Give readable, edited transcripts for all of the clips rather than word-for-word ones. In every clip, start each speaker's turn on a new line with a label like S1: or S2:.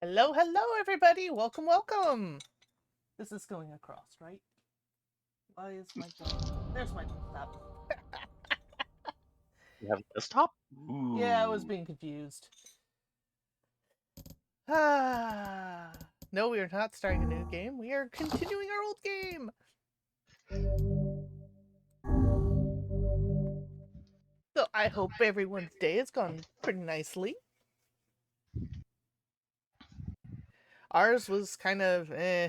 S1: Hello, hello, everybody. Welcome, welcome. This is going across, right? Why is my There's my desktop.
S2: You have a desktop?
S1: Yeah, I was
S2: Ooh.
S1: being confused. Ah, no, we are not starting a new game. We are continuing our old game. So I hope everyone's day has gone pretty nicely. Ours was kind of We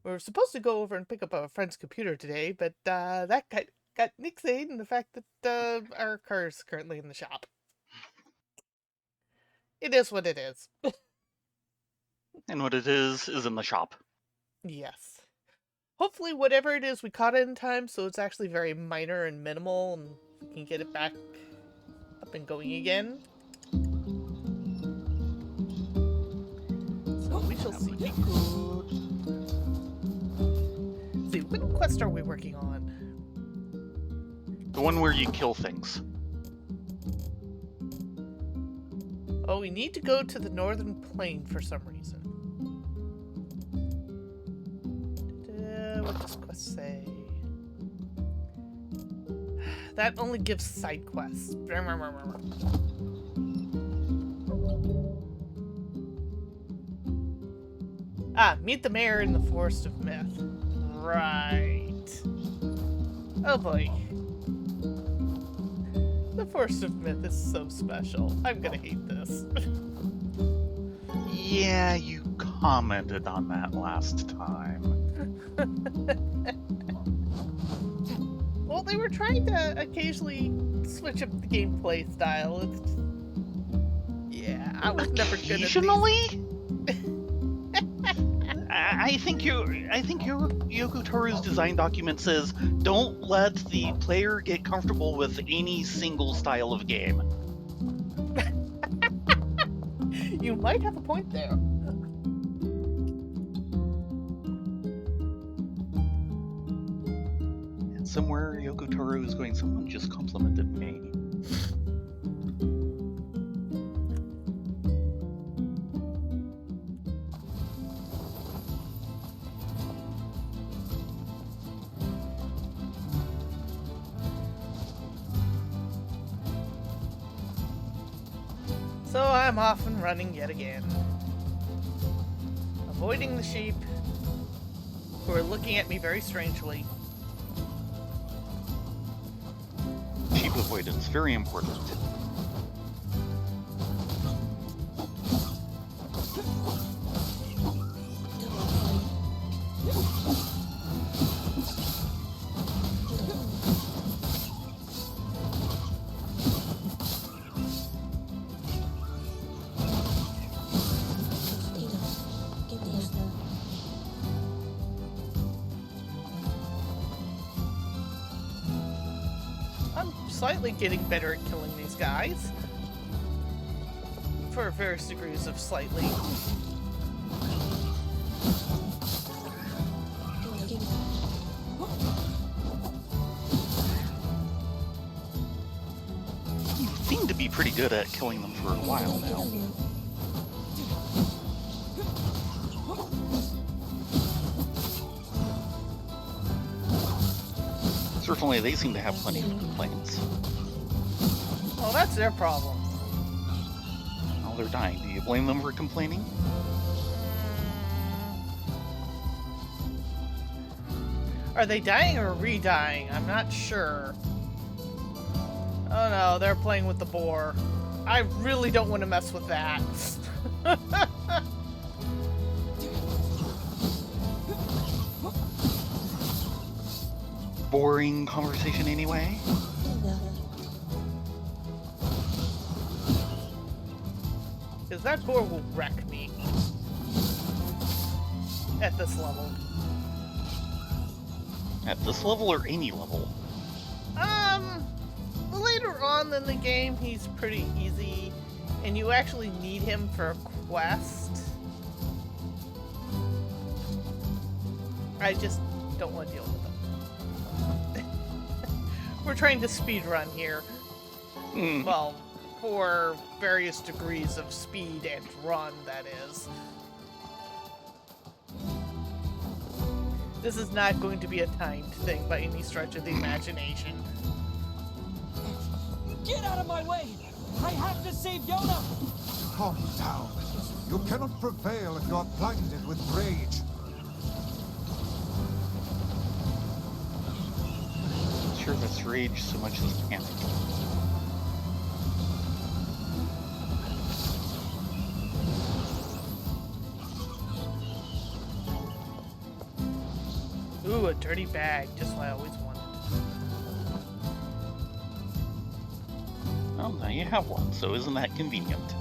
S1: were supposed to go over and pick up a friend's computer today, but that got nixed in the fact that our car is currently in the shop. It is what it is.
S2: And what it is in the shop.
S1: Yes. Hopefully, whatever it is, we caught it in time, so it's actually very minor and minimal, and we can get it back up and going again. So we shall see.
S2: That would be good.
S1: See, what quest are we working on?
S2: The one where you kill things.
S1: Oh, we need to go to the northern plain for some reason. What does quest say? That only gives side quests. Ah, meet the mayor in the Forest of Myth. Right. Oh boy. The Forest of Myth is so special. I'm gonna hate this.
S2: Yeah, you commented on that last time.
S1: Well, they were trying to occasionally switch up the gameplay style. Yeah, I was never good at these.
S2: Occasionally? I think Yoko Taro's design document says don't let the player get comfortable with any single style of game.
S1: You might have a point there.
S2: And somewhere Yoko Taro is going, someone just complimented me.
S1: So I'm off and running yet again. Avoiding the sheep, who are looking at me very strangely.
S2: Sheep avoidance, very important.
S1: I'm slightly getting better at killing these guys. For various degrees of slightly.
S2: You seem to be pretty good at killing them for a while now. Certainly they seem to have plenty of complaints.
S1: Oh, that's their problem.
S2: Well, they're dying. Do you blame them for complaining?
S1: Are they dying or re-dying? I'm not sure. Oh no, they're playing with the boar. I really don't want to mess with that.
S2: Boring conversation anyway?
S1: Because that boar will wreck me. At this level.
S2: At this level or any level?
S1: Later on in the game, he's pretty easy. And you actually need him for a quest. I just don't want to deal with him. We're trying to speedrun here.
S2: Mm.
S1: Well, for various degrees of speed and run, that is. This is not going to be a timed thing by any stretch of the imagination.
S3: Get out of my way! I have to save Yoda!
S4: Calm down. You cannot prevail if you are blinded with rage.
S2: Sure, that's rage so much as panic.
S1: Ooh, a dirty bag, just what I always wanted.
S2: Well, now you have one, so isn't that convenient?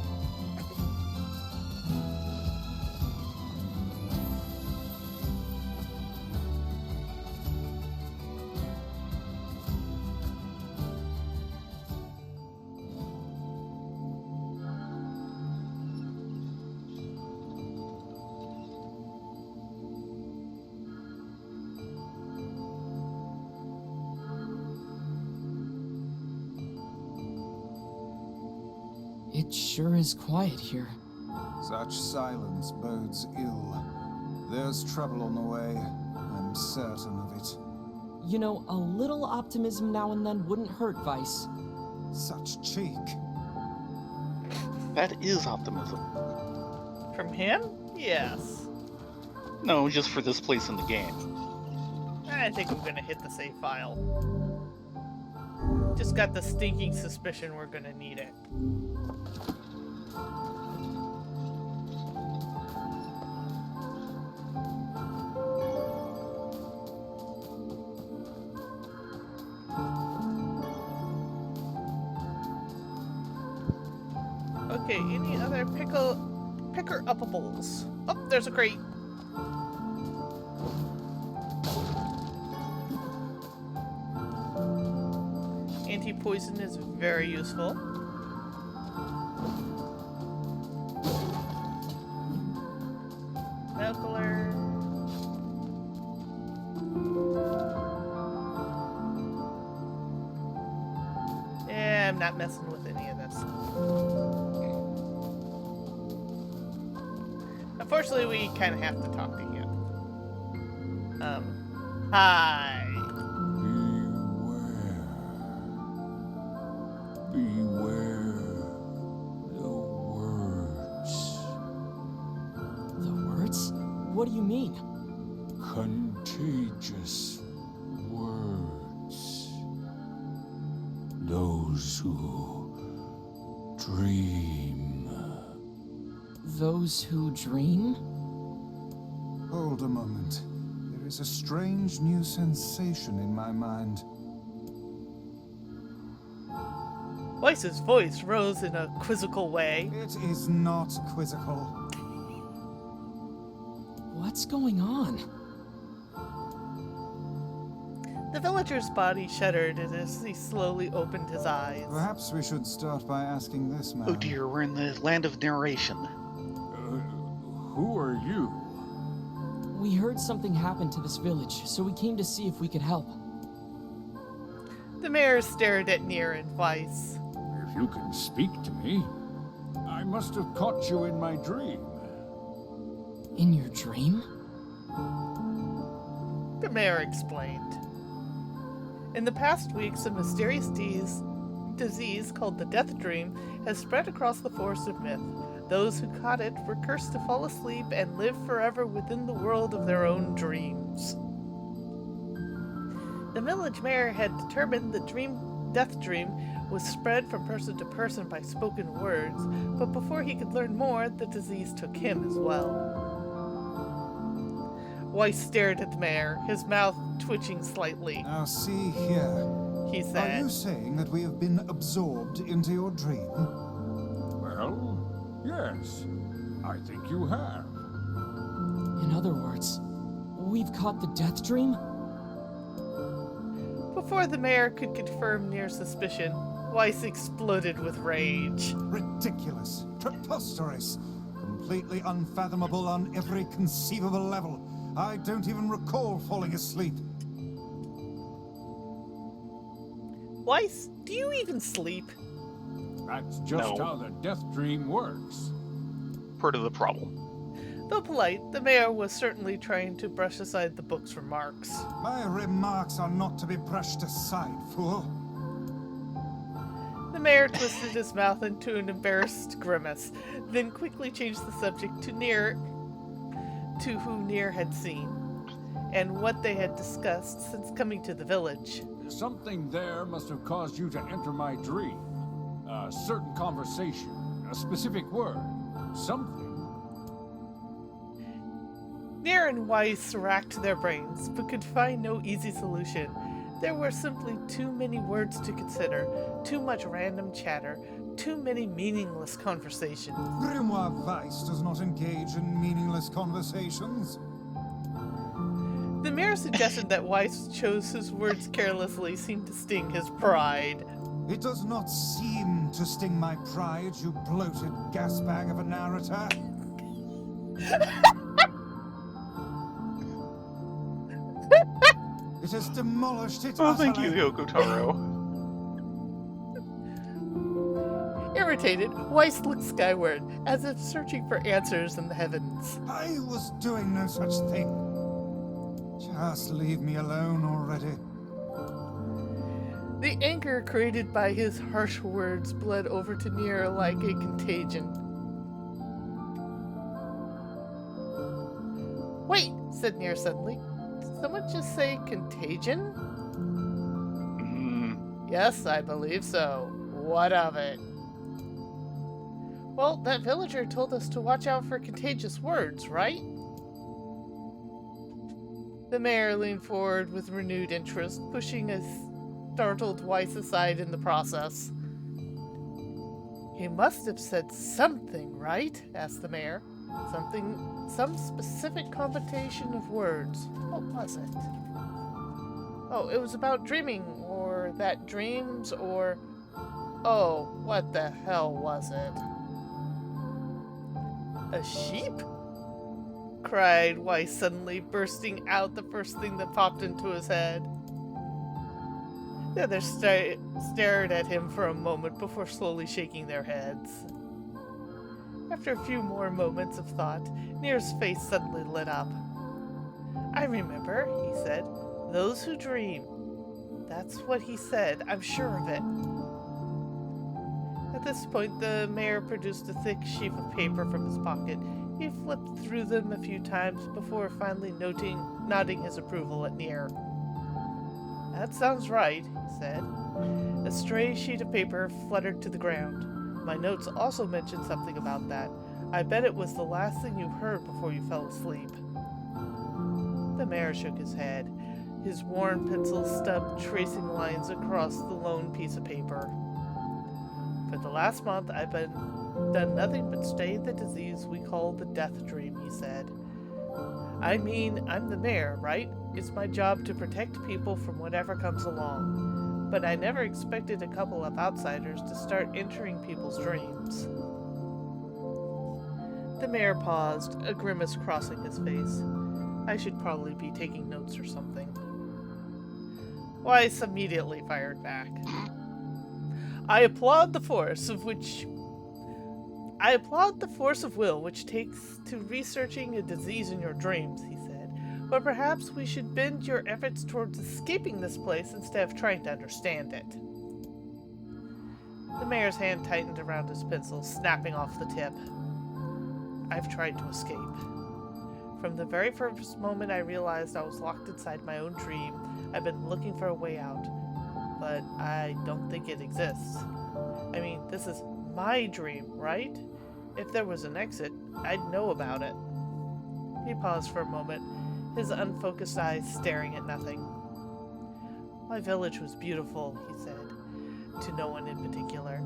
S3: It sure is quiet here.
S4: Such silence bodes ill. There's trouble on the way. I'm certain of it.
S3: You know, a little optimism now and then wouldn't hurt, Vice.
S4: Such cheek.
S2: That is optimism.
S1: From him? Yes.
S2: No, just for this place in the game.
S1: I think I'm gonna hit the save file. Just got the stinking suspicion we're gonna need it. Okay, any other picker-uppables? Oh, there's a crate. Anti-poison is very useful. Nuclear. Yeah, I'm not messing with any of this. Unfortunately, we kind of have to talk to him. Hi.
S5: Beware the words.
S3: The words? What do you mean?
S5: Contagious words. Those who dream.
S3: Those who dream?
S4: Hold a moment. There is a strange new sensation in my mind.
S1: Weiss's voice rose in a quizzical way.
S4: It is not quizzical.
S3: What's going on?
S1: The villager's body shuddered as he slowly opened his eyes.
S4: Perhaps we should start by asking this man.
S2: Oh dear, we're in the land of narration.
S5: Who are you?
S3: We heard something happened to this village, so we came to see if we could help.
S1: The mayor stared at NieR and Weiss.
S5: If you can speak to me, I must have caught you in my dream.
S3: In your dream?
S1: The mayor explained. In the past weeks, a mysterious disease called the Death Dream has spread across the Forest of Myth. Those who caught it were cursed to fall asleep and live forever within the world of their own dreams. The village mayor had determined the Death Dream was spread from person to person by spoken words, but before he could learn more, the disease took him as well. Weiss stared at the mayor, his mouth twitching slightly.
S4: Now see here.
S1: He
S4: Are
S1: said,
S4: you saying that we have been absorbed into your dream?
S5: Well, yes. I think you have.
S3: In other words, we've caught the Death Dream?
S1: Before the mayor could confirm NieR's suspicion, Weiss exploded with rage.
S4: Ridiculous. Preposterous. Completely unfathomable on every conceivable level. I don't even recall falling asleep.
S1: Weiss, do you even sleep?
S5: That's just
S2: No.
S5: how the death dream works.
S2: Part of the problem.
S1: Though polite, the mayor was certainly trying to brush aside the book's remarks.
S4: My remarks are not to be brushed aside, fool.
S1: The mayor twisted his mouth into an embarrassed grimace, then quickly changed the subject to who NieR had seen, and what they had discussed since coming to the village.
S5: Something there must have caused you to enter my dream. A certain conversation, a specific word, something.
S1: NieR and Weiss racked their brains, but could find no easy solution. There were simply too many words to consider, too much random chatter, too many meaningless conversations.
S4: Grimoire Weiss does not engage in meaningless conversations.
S1: The mayor suggested that Weiss chose his words carelessly seemed to sting his pride.
S4: It does not seem to sting my pride, you bloated gasbag of a narrator. It has demolished it
S2: Oh, thank you,
S4: utterly.
S2: Yoko Taro.
S1: Irritated, Weiss looked skyward, as if searching for answers in the heavens.
S4: I was doing no such thing. Just leave me alone already.
S1: The anger created by his harsh words bled over to NieR like a contagion. Wait, said NieR suddenly. Did someone just say contagion? Yes, I believe so. What of it? Well, that villager told us to watch out for contagious words, right? The mayor leaned forward with renewed interest, pushing a startled Weiss aside in the process. He must have said something, right? Asked the mayor. Some specific combination of words. What was it? Oh, it was about dreaming, or that dreams, or... Oh, what the hell was it? A sheep? Cried Weiss suddenly, bursting out the first thing that popped into his head. The others stared at him for a moment before slowly shaking their heads. After a few more moments of thought, NieR's face suddenly lit up. I remember, he said. Those who dream. That's what he said, I'm sure of it. At this point, the mayor produced a thick sheaf of paper from his pocket. He flipped through them a few times before finally nodding his approval at NieR. That sounds right, he said. A stray sheet of paper fluttered to the ground. My notes also mentioned something about that. I bet it was the last thing you heard before you fell asleep. The mayor shook his head, his worn pencil stub tracing lines across the lone piece of paper. For the last month, I've done nothing but study the disease we call the death dream, he said. I mean, I'm the mayor, right? It's my job to protect people from whatever comes along. But I never expected a couple of outsiders to start entering people's dreams. The mayor paused, a grimace crossing his face. I should probably be taking notes or something. Weiss immediately fired back. I applaud the force of will which takes to researching a disease in your dreams, he said. But perhaps we should bend your efforts towards escaping this place instead of trying to understand it. The mayor's hand tightened around his pencil, snapping off the tip. I've tried to escape. From the very first moment I realized I was locked inside my own dream, I've been looking for a way out. But I don't think it exists. I mean, this is my dream, right? If there was an exit, I'd know about it. He paused for a moment, his unfocused eyes staring at nothing. My village was beautiful, he said, to no one in particular.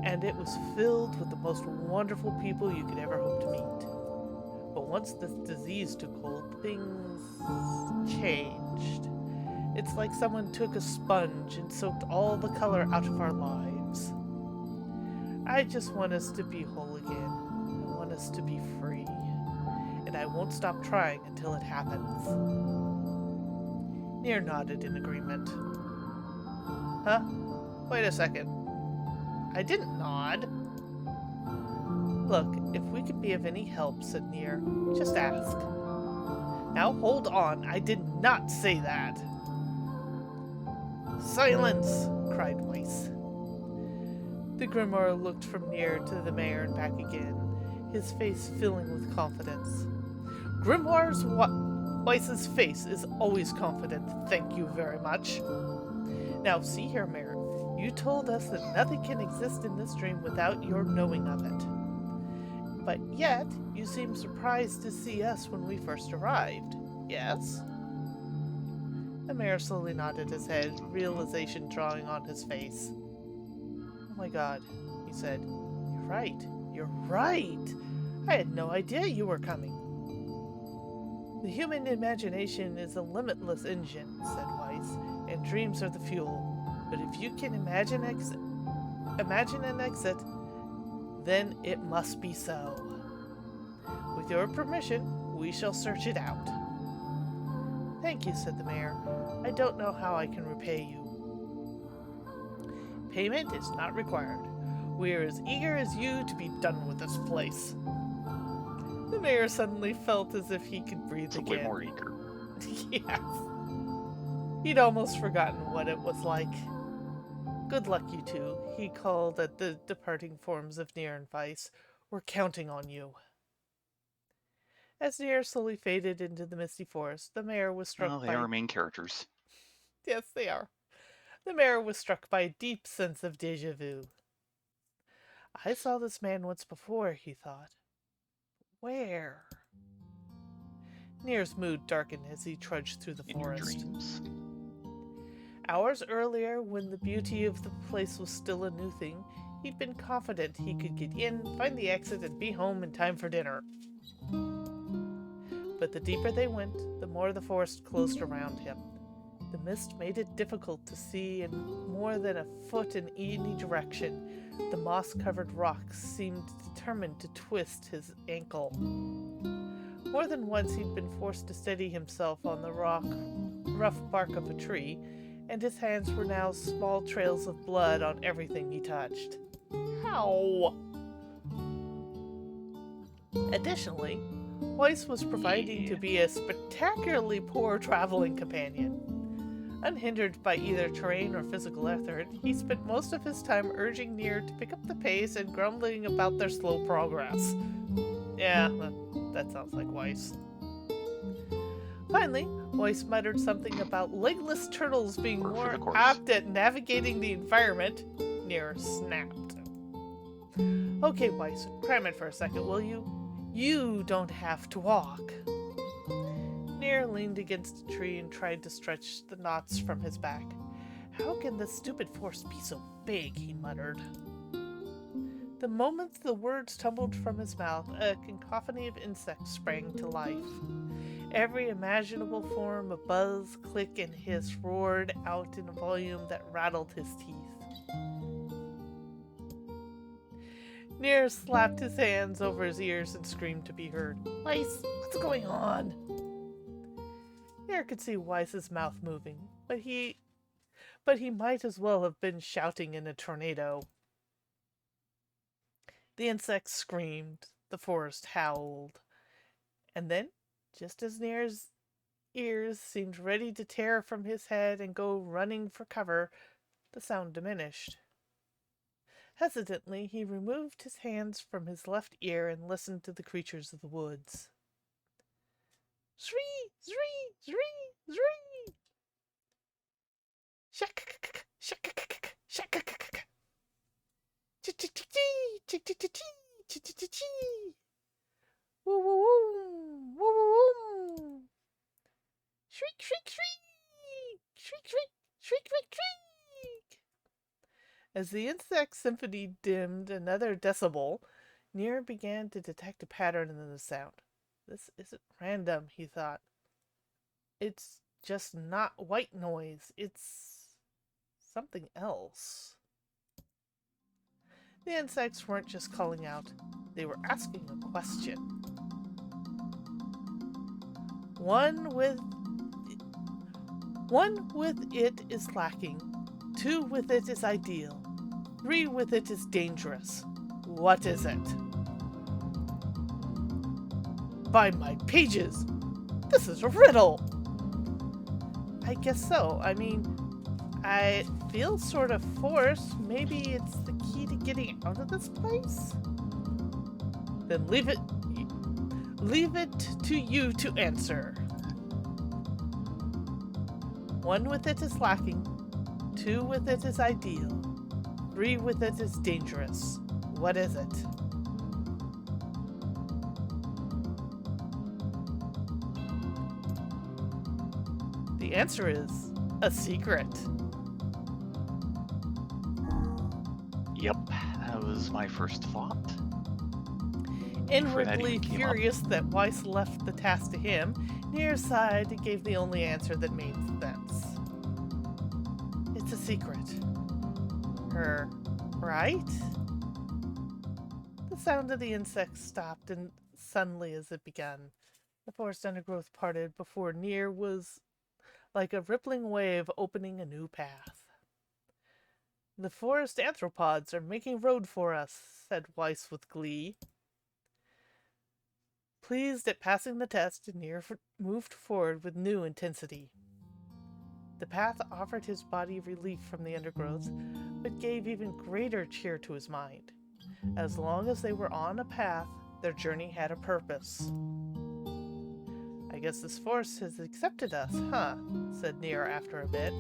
S1: And it was filled with the most wonderful people you could ever hope to meet. But once this disease took hold, things changed. It's like someone took a sponge and soaked all the color out of our lives. I just want us to be whole again. I want us to be free. And I won't stop trying until it happens. NieR nodded in agreement. Huh? Wait a second. I didn't nod. Look, if we can be of any help, said NieR, just ask. Now hold on, I did not say that. Silence! Cried Weiss. The Grimoire looked from NieR to the mayor and back again, his face filling with confidence. Grimoire's Weiss's face is always confident, thank you very much. Now see here, Mayor, you told us that nothing can exist in this dream without your knowing of it. But yet, you seem surprised to see us when we first arrived, yes? The mayor slowly nodded his head, realization drawing on his face. Oh my god, he said. You're right. You're right! I had no idea you were coming. The human imagination is a limitless engine, said Weiss, and dreams are the fuel. But if you can imagine an exit, then it must be so. With your permission, we shall search it out. Thank you, said the mayor. I don't know how I can repay you. Payment is not required. We are as eager as you to be done with this place. The mayor suddenly felt as if he could breathe again.
S2: Way more eager.
S1: Yes. He'd almost forgotten what it was like. Good luck, you two, he called at the departing forms of NieR and Weiss. We're counting on you. As NieR slowly faded into the misty forest, the mayor was struck
S2: Well,
S1: by...
S2: they are main characters.
S1: Yes, they are. The mayor was struck by a deep sense of déjà vu. I saw this man once before, he thought. Where? NieR's mood darkened as he trudged through the
S2: In your
S1: forest.
S2: dreams.
S1: Hours earlier, when the beauty of the place was still a new thing, he'd been confident he could get in, find the exit, and be home in time for dinner. But the deeper they went, the more the forest closed around him. The mist made it difficult to see, and more than a foot in any direction, the moss-covered rocks seemed determined to twist his ankle. More than once he'd been forced to steady himself on the rough bark of a tree, and his hands were now small trails of blood on everything he touched. How? Additionally, Weiss was proving to be a spectacularly poor traveling companion. Unhindered by either terrain or physical effort, he spent most of his time urging NieR to pick up the pace and grumbling about their slow progress. Yeah, that sounds like Weiss. Finally, Weiss muttered something about legless turtles being more apt at navigating the environment. NieR snapped. Okay, Weiss, cram it for a second, will you? You don't have to walk. NieR leaned against a tree and tried to stretch the knots from his back. How can this stupid force be so big, he muttered. The moment the words tumbled from his mouth, a cacophony of insects sprang to life. Every imaginable form of buzz, click, and hiss roared out in a volume that rattled his teeth. NieR slapped his hands over his ears and screamed to be heard. Weiss, what's going on? NieR could see Weiss's mouth moving, but he might as well have been shouting in a tornado. The insects screamed, the forest howled, and then, just as NieR's ears seemed ready to tear from his head and go running for cover, the sound diminished. Hesitantly, he removed his hands from his left ear and listened to the creatures of the woods. Zree! Zree! Zree! Zree! Shak! Shak! Shak! Ch-ch-ch-chee! Ch-ch-ch-chee! Ch-ch-ch-chee! Woo-woo-woo! Woo-woo-woo! Shriek! Shriek! Shriek! Shriek! Shriek! Shriek! Shriek! Shriek! As the insect symphony dimmed another decibel, NieR began to detect a pattern in the sound. This isn't random, he thought. It's just not white noise. It's something else. The insects weren't just calling out. They were asking a question. One with it is lacking. Two with it is ideal. 3 with it is dangerous. What is it? By my pages! This is a riddle! I guess so. I mean, I feel sort of forced. Maybe it's the key to getting out of this place? Then leave it to you to answer. 1 with it is lacking. 2 with it is ideal. 3 with it is dangerous. What is it? The answer is a secret.
S2: Yep, that was my first thought.
S1: Inwardly
S2: even came
S1: furious that Weiss left the task to him, NieR sighed and gave the only answer that made sense. It's a secret. Right? The sound of the insects stopped and suddenly as it began. The forest undergrowth parted before NieR was like a rippling wave opening a new path. The forest anthropods are making road for us, said Weiss with glee. Pleased at passing the test, NieR moved forward with new intensity. The path offered his body relief from the undergrowth, but gave even greater cheer to his mind. As long as they were on a path, their journey had a purpose. I guess this forest has accepted us, huh? Said NieR after a bit.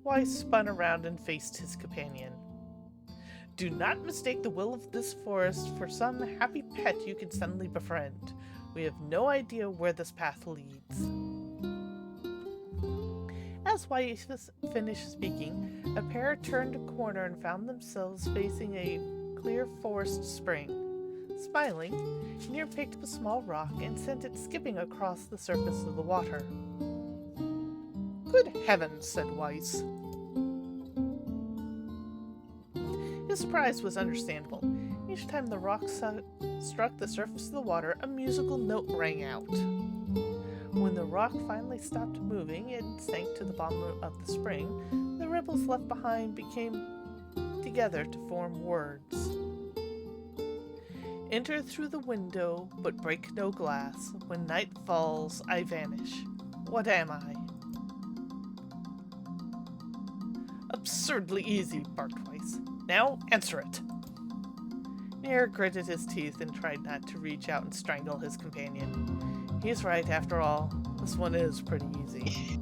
S1: Weiss spun around and faced his companion. Do not mistake the will of this forest for some happy pet you can suddenly befriend. We have no idea where this path leads. As Weiss finished speaking, a pair turned a corner and found themselves facing a clear forest spring. Smiling, NieR picked up a small rock and sent it skipping across the surface of the water. Good heavens, said Weiss. His surprise was understandable. Each time the rock struck the surface of the water, a musical note rang out. When the rock finally stopped moving and sank to the bottom of the spring, the ripples left behind became together to form words. Enter through the window, but break no glass. When night falls, I vanish. What am I? Absurdly easy, barked Weiss. Now answer it. NieR gritted his teeth and tried not to reach out and strangle his companion. He's right, after all. This one is pretty easy.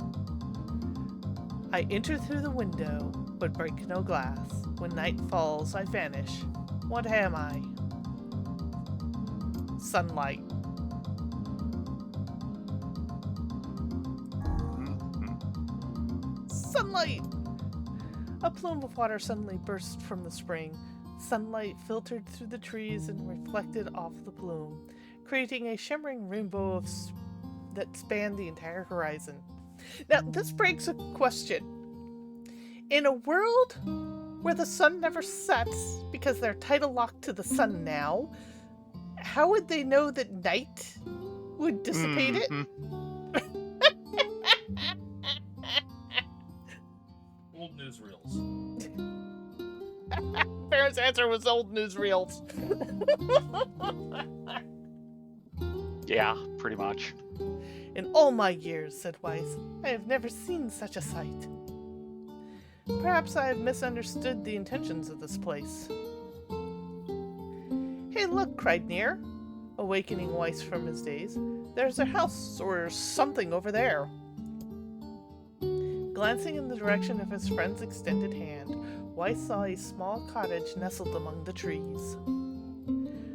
S1: I enter through the window, but break no glass. When night falls, I vanish. What am I? Sunlight. Sunlight! A plume of water suddenly burst from the spring. Sunlight filtered through the trees and reflected off the plume, creating a shimmering rainbow that spanned the entire horizon. Now, this begs a question. In a world where the sun never sets because they're tidal locked to the sun now, how would they know that night would dissipate it?
S5: Old newsreels.
S1: Parents' answer was old newsreels.
S2: Yeah, pretty much.
S1: In all my years, said Weiss, I have never seen such a sight. Perhaps I have misunderstood the intentions of this place. Hey, look, cried NieR, awakening Weiss from his daze. There's a house or something over there. Glancing in the direction of his friend's extended hand, Weiss saw a small cottage nestled among the trees.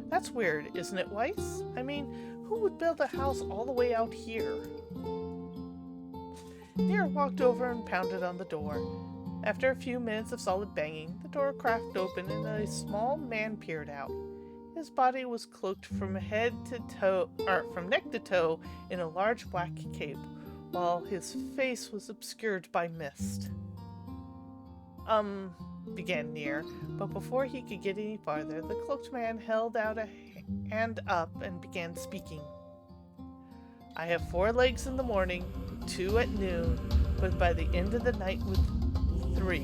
S1: That's weird, isn't it, Weiss? I mean, who would build a house all the way out here? NieR walked over and pounded on the door. After a few minutes of solid banging, the door cracked open and a small man peered out. His body was cloaked from neck to toe in a large black cape, while his face was obscured by mist. Began NieR, but before he could get any farther, the cloaked man held out a hand up and began speaking. I have 4 legs in the morning, 2 at noon, but by the end of the night with 3.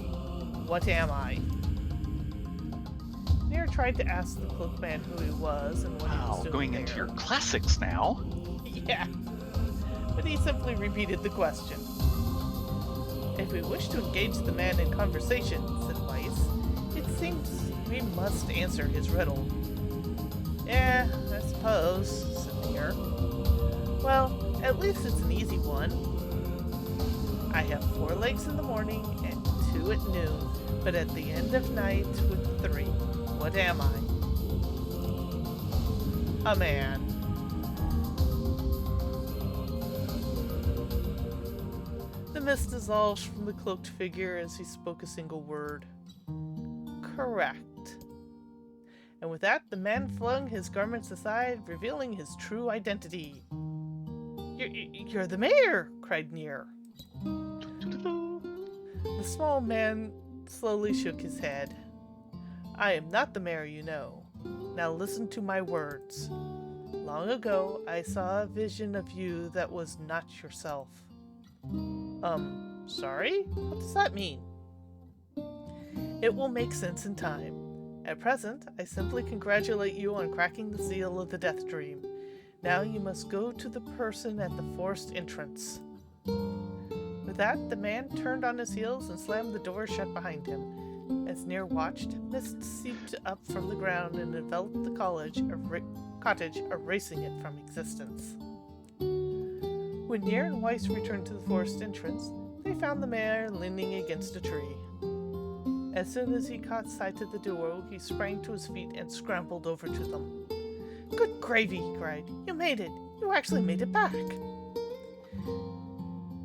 S1: What am I? NieR tried to ask the cloakman who he was and what he was
S2: Wow,
S1: doing
S2: going
S1: there.
S2: into your classics now.
S1: Yeah, but he simply repeated the question. If we wish to engage the man in conversation, said Weiss, it seems we must answer his riddle. Yeah, I suppose, said NieR. Well, at least it's an easy one. I have 4 legs in the morning and 2 at noon, but at the end of night with 3, what am I? A man. The mist dissolved from the cloaked figure as he spoke a single word. Correct. And with that, the man flung his garments aside, revealing his true identity. You're the mayor, cried NieR. The small man slowly shook his head. I am not the mayor, you know. Now listen to my words. Long ago, I saw a vision of you that was not yourself. Sorry? What does that mean? It will make sense in time. At present, I simply congratulate you on cracking the seal of the Death Dream. Now you must go to the person at the forest entrance. With that, the man turned on his heels and slammed the door shut behind him. As NieR watched, mist seeped up from the ground and enveloped the cottage, erasing it from existence. When NieR and Weiss returned to the forest entrance, they found the mayor leaning against a tree. As soon as he caught sight of the duo, he sprang to his feet and scrambled over to them. Good gravy, he cried. You made it! You actually made it back!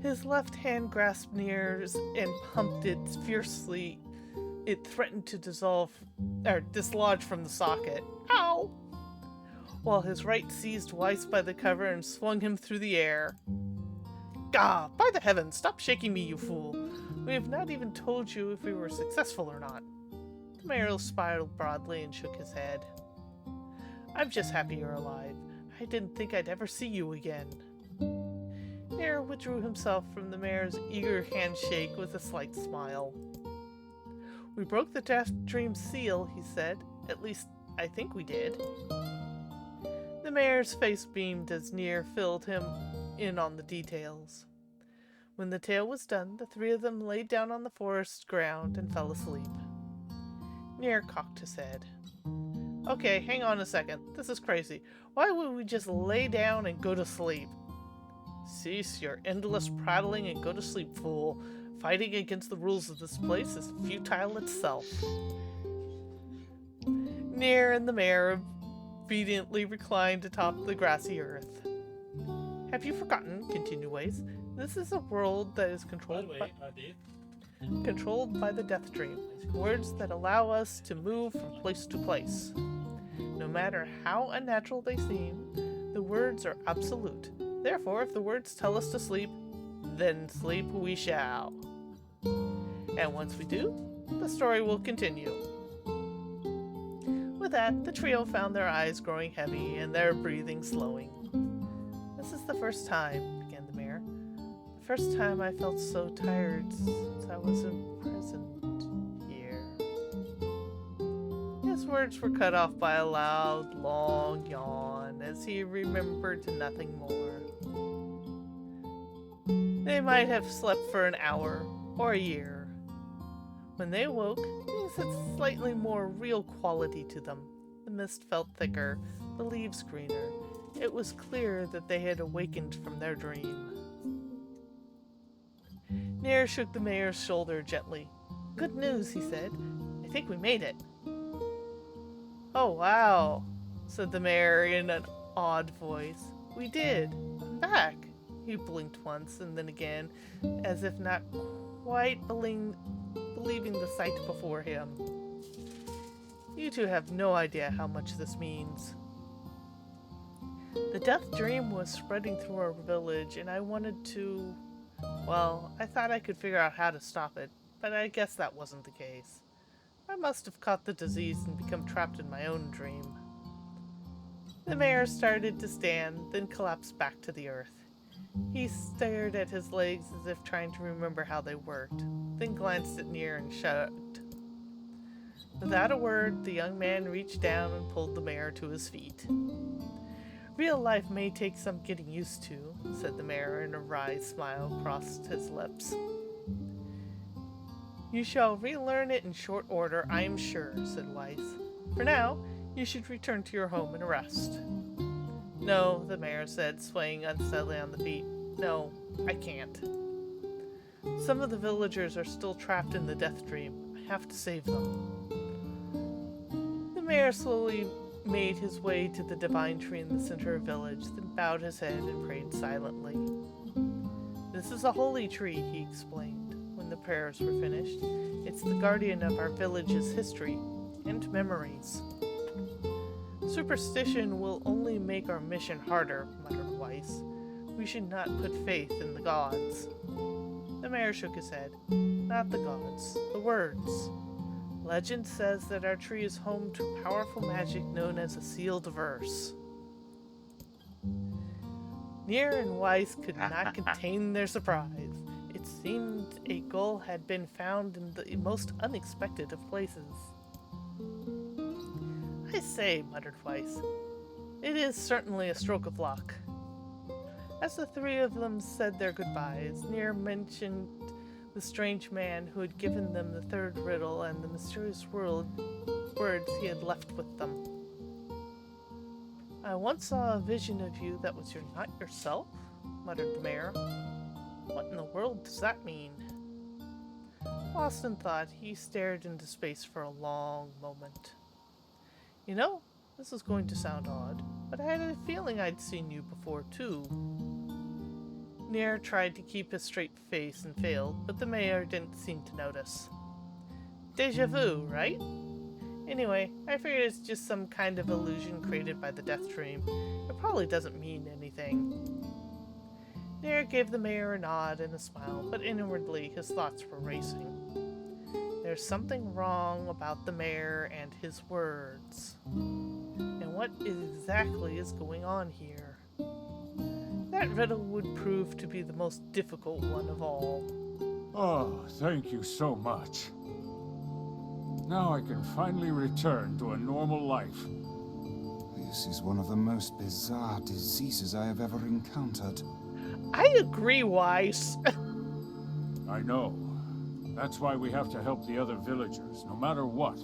S1: His left hand grasped NieR's and pumped it fiercely. It threatened to dislodge from the socket. Ow! While his right seized Weiss by the cover and swung him through the air. Gah! By the heavens, stop shaking me, you fool! We have not even told you if we were successful or not. The mayor smiled broadly and shook his head. I'm just happy you're alive. I didn't think I'd ever see you again. NieR withdrew himself from the mayor's eager handshake with a slight smile. We broke the Death Dream seal, he said. At least, I think we did. The mayor's face beamed as NieR filled him in on the details. When the tale was done, the 3 of them laid down on the forest ground and fell asleep. NieR cocked his head. Okay, hang on a second. This is crazy. Why would we just lay down and go to sleep? Cease your endless prattling and go to sleep, fool. Fighting against the rules of this place is futile itself. NieR and the mayor obediently reclined atop the grassy earth. Have you forgotten, continued Weiss, this is a world that is controlled by the Death Dream, words that allow us to move from place to place. No matter how unnatural they seem, the words are absolute. Therefore, if the words tell us to sleep, then sleep we shall. And once we do, the story will continue. With that, the trio found their eyes growing heavy and their breathing slowing. This is the first time, began the mayor. The first time I felt so tired since I was imprisoned here. His words were cut off by a loud, long yawn as he remembered nothing more. They might have slept for an hour or a year. When they awoke, things had slightly more real quality to them. The mist felt thicker, the leaves greener. It was clear that they had awakened from their dream. NieR shook the mayor's shoulder gently. Good news, he said. I think we made it. Oh, wow, said the mayor in an awed voice. We did. I'm back. He blinked once and then again, as if not quite believing the sight before him. You two have no idea how much this means. The Death Dream was spreading through our village, and I wanted to... Well, I thought I could figure out how to stop it, but I guess that wasn't the case. I must have caught the disease and become trapped in my own dream. The mayor started to stand, then collapsed back to the earth. He stared at his legs as if trying to remember how they worked, then glanced at NieR and shrugged. Without a word, the young man reached down and pulled the mayor to his feet. Real life may take some getting used to, said the mayor, and a wry smile crossed his lips. You shall relearn it in short order, I am sure, said Weiss. For now, you should return to your home and rest. No, the mayor said, swaying unsteadily on the feet. No, I can't. Some of the villagers are still trapped in the death dream. I have to save them. The mayor slowly made his way to the divine tree in the center of the village, then bowed his head and prayed silently. This is a holy tree, he explained, when the prayers were finished. It's the guardian of our village's history and memories. Superstition will only make our mission harder, muttered Weiss. We should not put faith in the gods. The mayor shook his head. Not the gods, the words. Legend says that our tree is home to powerful magic known as a sealed verse. NieR and Weiss could not contain their surprise. It seemed a goal had been found in the most unexpected of places. I say, muttered Weiss, it is certainly a stroke of luck. As the three of them said their goodbyes, NieR mentioned the strange man who had given them the third riddle and the mysterious words he had left with them. I once saw a vision of you that was not yourself, muttered the mayor. What in the world does that mean? Lost in thought, he stared into space for a long moment. You know, this is going to sound odd, but I had a feeling I'd seen you before, too. NieR tried to keep a straight face and failed, but the mayor didn't seem to notice. Deja vu, right? Anyway, I figured it's just some kind of illusion created by the death dream. It probably doesn't mean anything. NieR gave the mayor a nod and a smile, but inwardly his thoughts were racing. There's something wrong about the mayor and his words. And what exactly is going on here? That riddle would prove to be the most difficult one of all.
S5: Oh, thank you so much. Now I can finally return to a normal life.
S4: This is one of the most bizarre diseases I have ever encountered.
S1: I agree, Weiss.
S5: I know. That's why we have to help the other villagers, no matter what.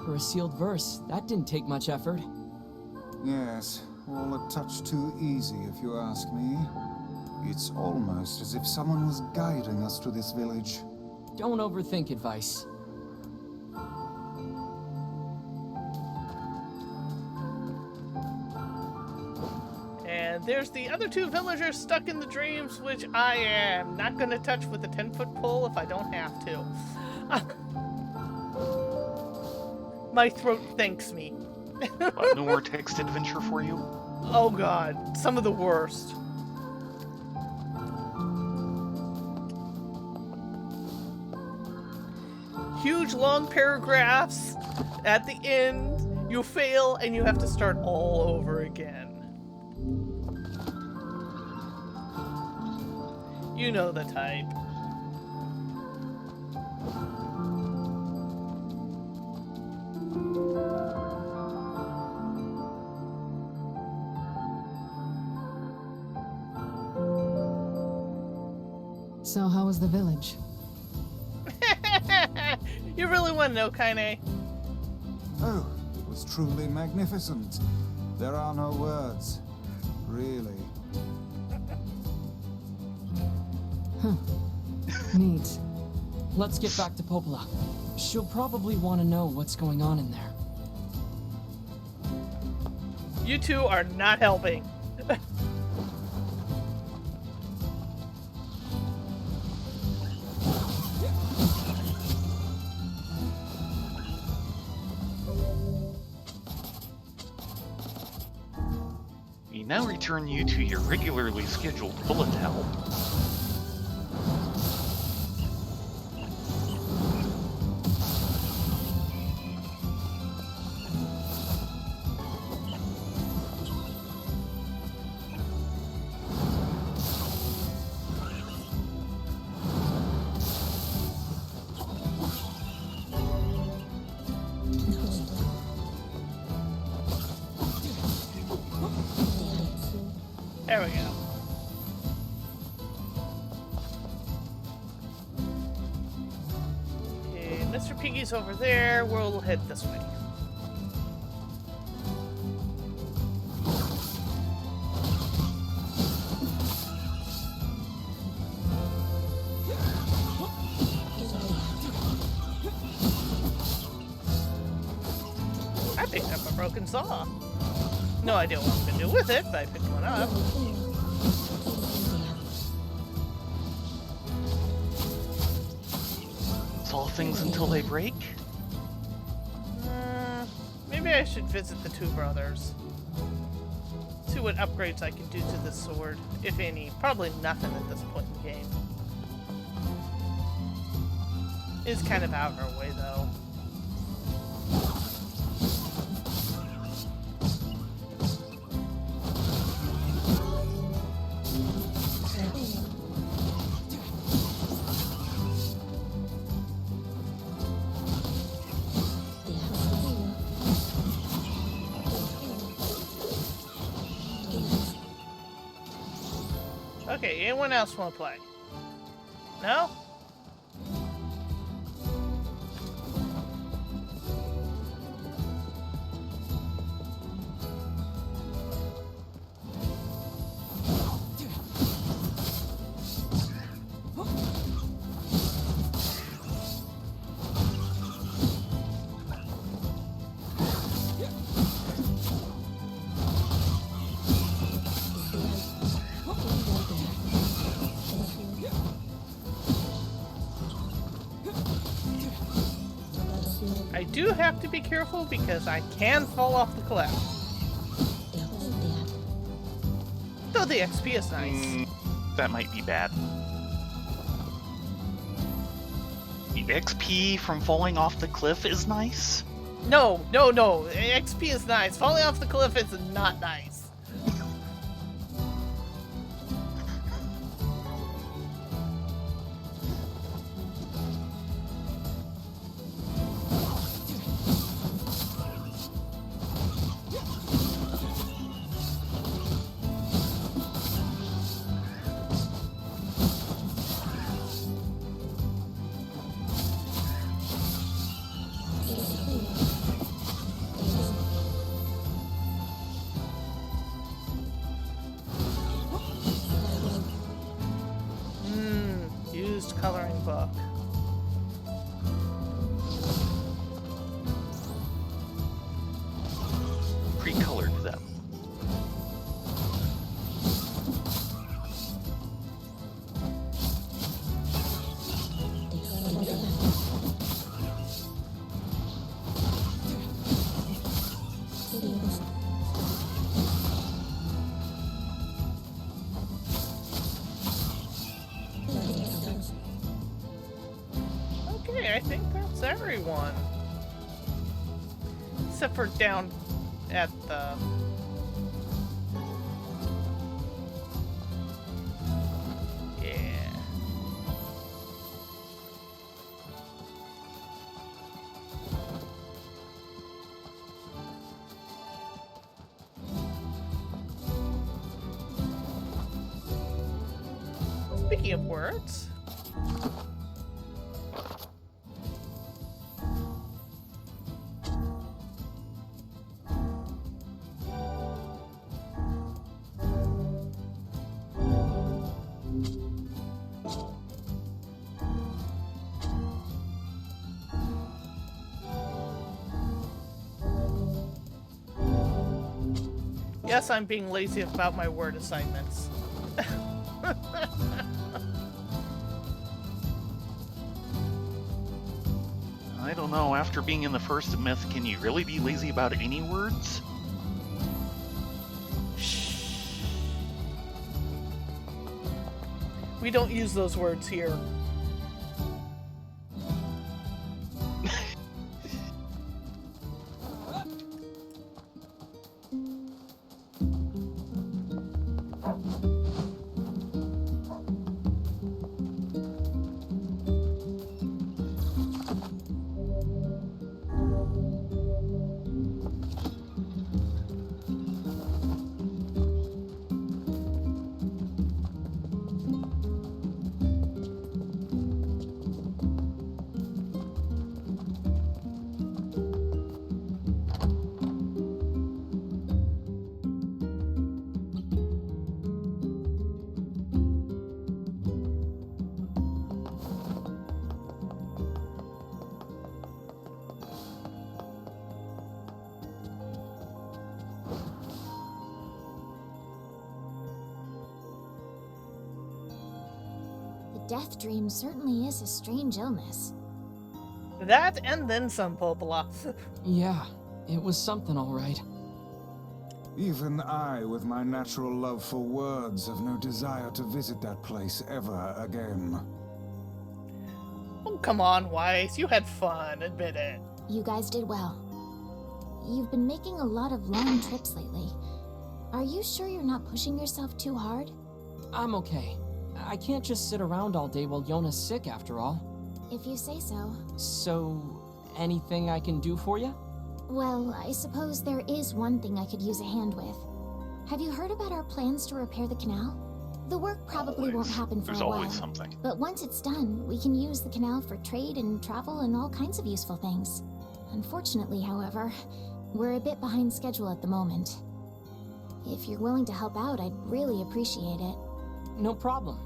S3: For a sealed verse, that didn't take much effort.
S4: Yes, all a touch too easy, if you ask me. It's almost as if someone was guiding us to this village.
S3: Don't overthink advice.
S1: And there's the other two villagers stuck in the dreams, which I am not going to touch with a 10-foot pole if I don't have to. My throat thanks me.
S2: No more text adventure for you?
S1: Oh god, some of the worst. Huge long paragraphs at the end. You fail and you have to start all over again. You know the type.
S6: So how was the village?
S1: You really want to know, Kaine?
S4: Oh, it was truly magnificent. There are no words. Really.
S6: Neat.
S3: Let's get back to Popola. She'll probably want to know what's going on in there.
S1: You two are not helping.
S2: We now return you to your regularly scheduled bullet hell.
S1: Mr. Piggy's over there. We'll head this way. I picked up a broken saw. No idea what I'm gonna do with it, but I picked one up.
S2: Solve things until they break?
S1: Maybe I should visit the two brothers. See what upgrades I can do to this sword, if any. Probably nothing at this point in the game. It's kind of out of our way, though. Okay, anyone else want to play? No? I do have to be careful because I can fall off the cliff. Though the XP is nice.
S2: That might be bad. The XP from falling off the cliff is nice?
S1: No. XP is nice. Falling off the cliff is not nice. Used coloring book.
S2: Pre-colored them.
S1: Okay, I think that's everyone. Except for down at the... Yeah. Speaking of words... Yes, I'm being lazy about my word assignments.
S2: I don't know, after being in the first myth, can you really be lazy about any words?
S1: Shh. We don't use those words here.
S7: death dream certainly is a strange illness.
S1: That and then some, Popola.
S3: Yeah, it was something all right.
S4: Even I, with my natural love for words, have no desire to visit that place ever again.
S1: Oh, come on, Weiss. You had fun. Admit it.
S7: You guys did well. You've been making a lot of long trips lately. Are you sure you're not pushing yourself too hard?
S3: I'm okay. I can't just sit around all day while Yona's sick, after all.
S7: If you say so.
S3: So, anything I can do for you?
S7: Well, I suppose there is one thing I could use a hand with. Have you heard about our plans to repair the canal? The work probably won't happen for
S2: There's
S7: a while.
S2: always something.
S7: But once it's done, we can use the canal for trade and travel and all kinds of useful things. Unfortunately, however, we're a bit behind schedule at the moment. If you're willing to help out, I'd really appreciate it.
S3: No problem.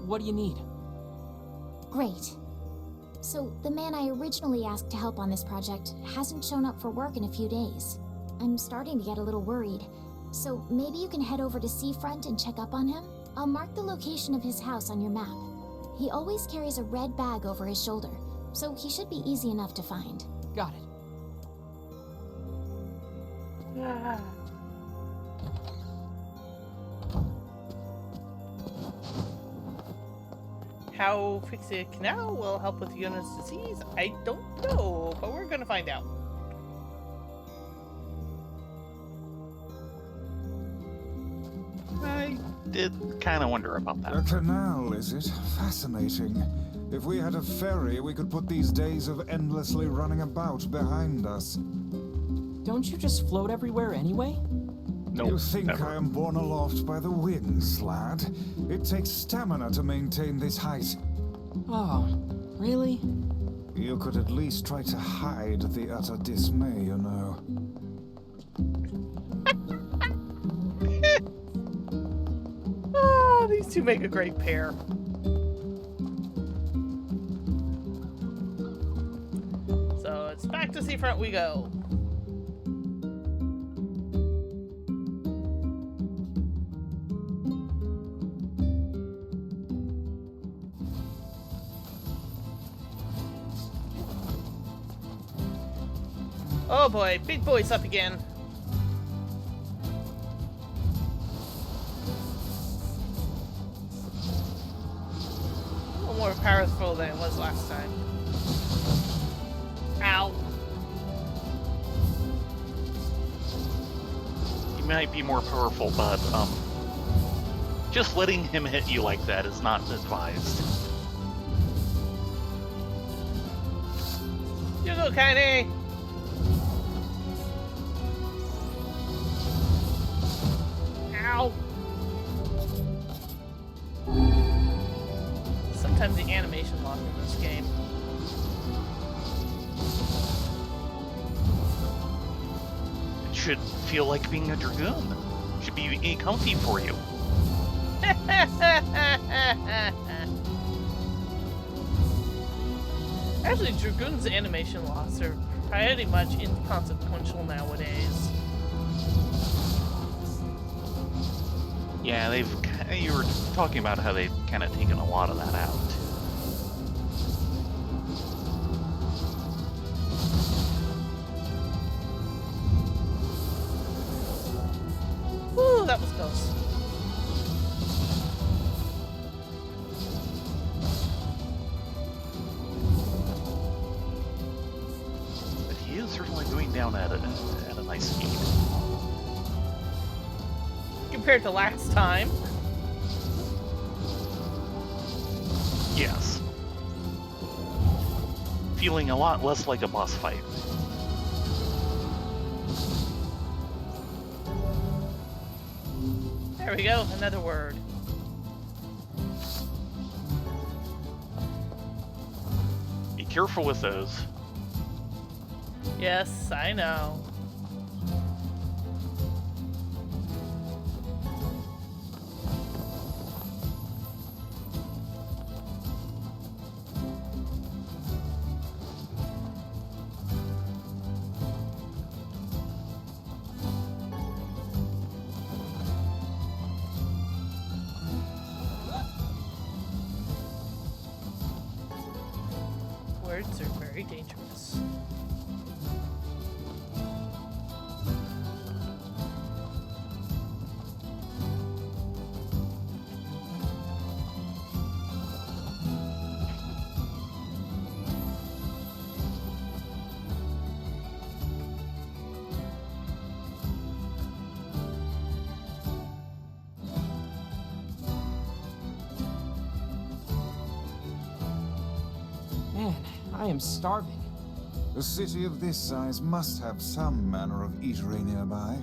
S3: What do you need?
S7: Great. So, the man I originally asked to help on this project hasn't shown up for work in a few days. I'm starting to get a little worried. So, maybe you can head over to Seafront and check up on him? I'll mark the location of his house on your map. He always carries a red bag over his shoulder, so he should be easy enough to find.
S3: Got it.
S1: How fixing a canal will help with Yona's disease, I don't know, but we're gonna find out.
S2: I did kind of wonder about
S4: A
S2: that.
S4: canal, is it? Fascinating. If we had a ferry, we could put these days of endlessly running about behind us.
S3: Don't you just float everywhere anyway?
S2: No,
S4: You think
S2: never.
S4: I am borne aloft by the winds, lad? It takes stamina to maintain this height.
S3: Oh, really?
S4: You could at least try to hide the utter dismay, you know.
S1: Ah, these two make a great pair. So it's back to Seafront we go. Oh boy, big boy's up again. A little more powerful than it was last time. Ow.
S2: He might be more powerful, but just letting him hit you like that is not advised.
S1: You go, Kenny. Ow. Sometimes the animation lost in this game.
S2: It should feel like being a dragoon. Should be comfy for you.
S1: Actually, Dragoon's animation loss are pretty much inconsequential nowadays.
S2: Yeah, you were talking about how they've kind of taken a lot of that out.
S1: Woo, that was close.
S2: But he is certainly going down at a nice speed.
S1: Compared to last time.
S2: Yes. Feeling a lot less like a boss fight.
S1: There we go, another word.
S2: Be careful with those.
S1: Yes, I know. birds are very dangerous.
S3: Man, I am starving.
S4: A city of this size must have some manner of eatery nearby.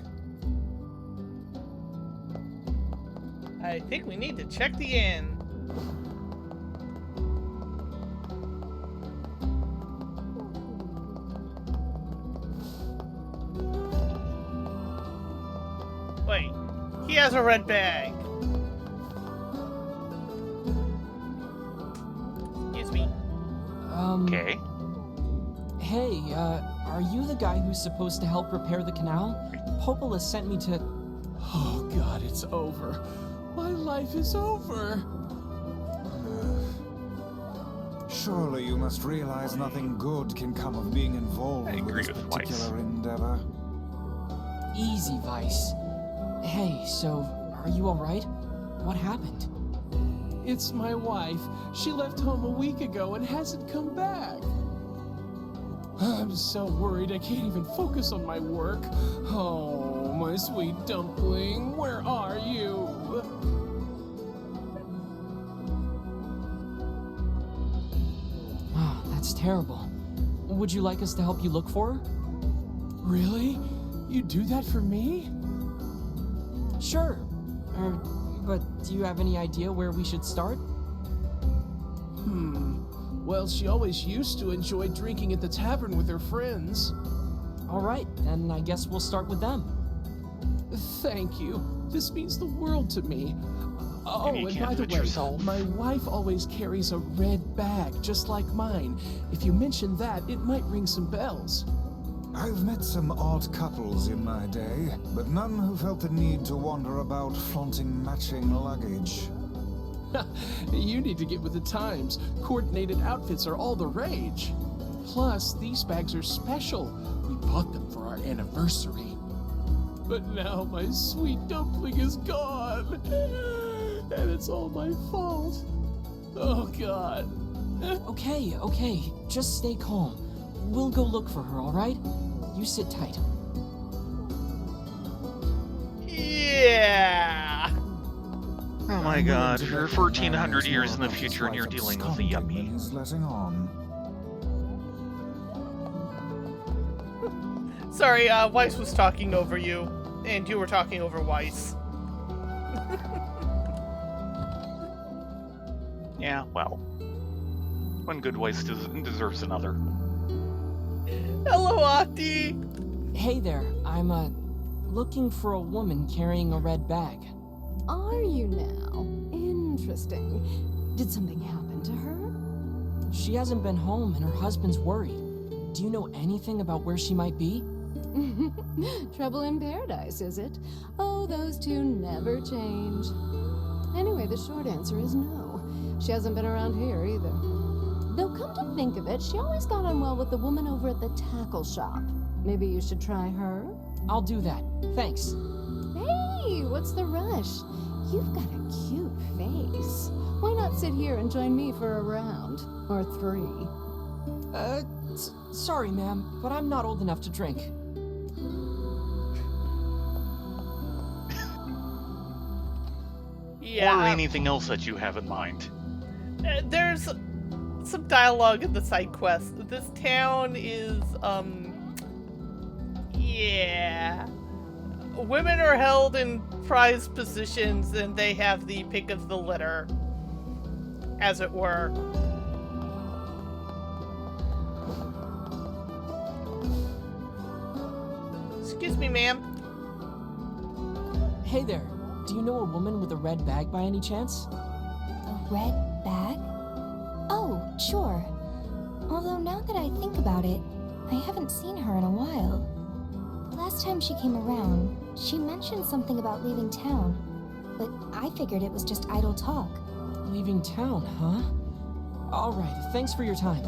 S1: I think we need to check the inn. Wait, he has a red bag. Excuse me.
S2: Okay.
S3: Hey, are you the guy who's supposed to help repair the canal? Popola sent me to...
S8: Oh god, it's over. My life is over.
S4: Surely you must realize nothing good can come of being involved
S2: I
S4: with
S2: agree
S4: this
S2: with Weiss.
S4: particular endeavor.
S3: Easy, Vice. Hey, so, are you alright? What happened?
S8: It's my wife. She left home a week ago and hasn't come back. I'm so worried I can't even focus on my work. Oh, my sweet dumpling, where are you?
S3: Wow, that's terrible. Would you like us to help you look for her?
S8: Really? You do that for me?
S3: Sure. But do you have any idea where we should start?
S8: Well, she always used to enjoy drinking at the tavern with her friends.
S3: Alright, then I guess we'll start with them.
S8: Thank you. This means the world to me. Oh,
S2: You
S8: and
S2: can't
S8: by the
S2: do it
S8: way,
S2: yourself.
S8: my wife always carries a red bag, just like mine. If you mention that, it might ring some bells.
S4: I've met some odd couples in my day, but none who felt the need to wander about flaunting matching luggage.
S8: You need to get with the times. Coordinated outfits are all the rage. Plus, these bags are special. We bought them for our anniversary. But now my sweet dumpling is gone. And it's all my fault. Oh, God.
S3: Okay, just stay calm. We'll go look for her, alright? You sit tight.
S1: Yeah.
S2: Oh my god, you're 1400 years in the future and you're dealing with a yuppie.
S4: He's letting on.
S1: Sorry, Weiss was talking over you, and you were talking over Weiss.
S2: Yeah, well. One good waste deserves another.
S1: Hello, Ati!
S3: Hey there, I'm, looking for a woman carrying a red bag.
S6: Are you now? Interesting. Did something happen to her?
S3: She hasn't been home and her husband's worried. Do you know anything about where she might be?
S6: Trouble in paradise, is it? Oh, those two never change. Anyway, the short answer is no. She hasn't been around here either. Though come to think of it, she always got on well with the woman over at the tackle shop. Maybe you should try her?
S3: I'll do that. Thanks.
S6: Hey, what's the rush? You've got a cute face. Why not sit here and join me for a round? Or three?
S3: Sorry, ma'am, but I'm not old enough to drink.
S1: Yeah.
S2: Or anything else that you have in mind.
S1: There's some dialogue in the side quest. This town is, yeah. Women are held in prized positions and they have the pick of the litter, as it were. Excuse me, ma'am.
S3: Hey there, do you know a woman with a red bag by any chance?
S7: A red bag? Oh, sure. Although now that I think about it, I haven't seen her in a while. Last time she came around, she mentioned something about leaving town, but I figured it was just idle talk.
S3: Leaving town, huh? Alright, thanks for your time.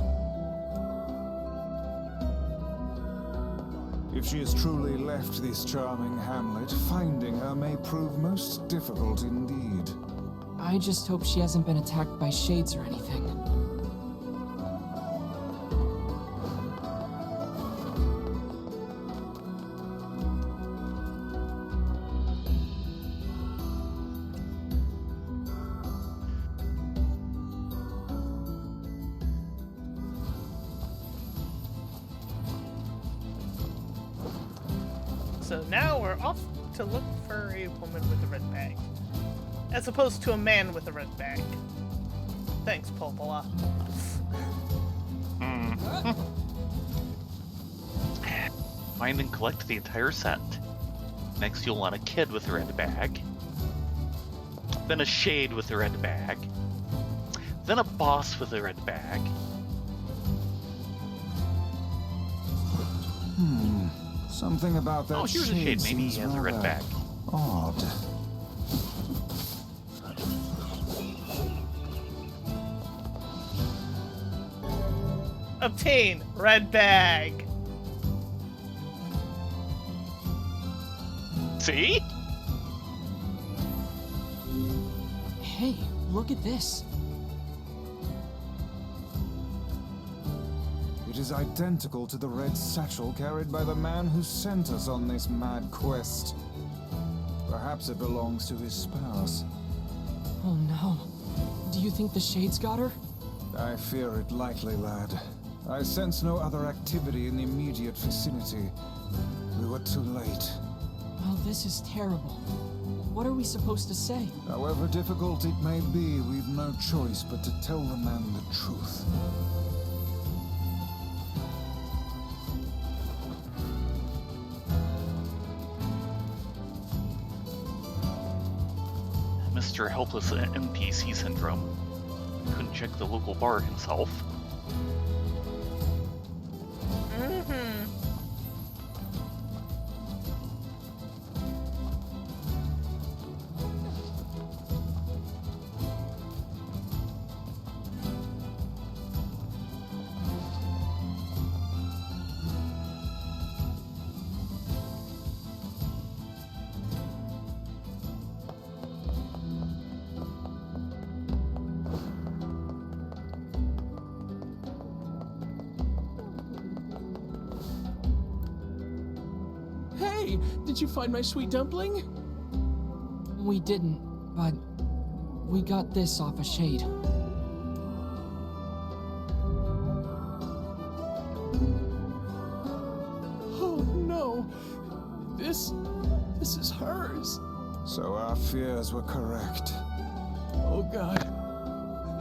S4: If she has truly left this charming hamlet, finding her may prove most difficult indeed.
S3: I just hope she hasn't been attacked by shades or anything.
S1: So now we're off to look for a woman with a red bag. As opposed to a man with a red bag. Thanks, Popola.
S2: Find and collect the entire set. Next you'll want a kid with a red bag. Then a shade with a red bag. Then a boss with a red bag.
S4: Something about that
S2: Oh, here's a shade. Maybe he
S4: seems
S2: has a red
S4: rather
S2: bag.
S4: odd.
S1: Obtain red bag.
S2: See?
S3: Hey, look at this.
S4: It is identical to the red satchel carried by the man who sent us on this mad quest. Perhaps it belongs to his spouse.
S3: Oh no. Do you think the shades got her?
S4: I fear it likely, lad. I sense no other activity in the immediate vicinity. We were too late.
S3: Well, this is terrible. What are we supposed to say?
S4: However difficult it may be, we've no choice but to tell the man the truth.
S2: Mr. Helpless NPC Syndrome. Couldn't check the local bar himself.
S8: Hey, did you find my sweet dumpling?
S3: We didn't, but we got this off a shade.
S8: Oh no. This is hers.
S4: So our fears were correct.
S8: Oh God.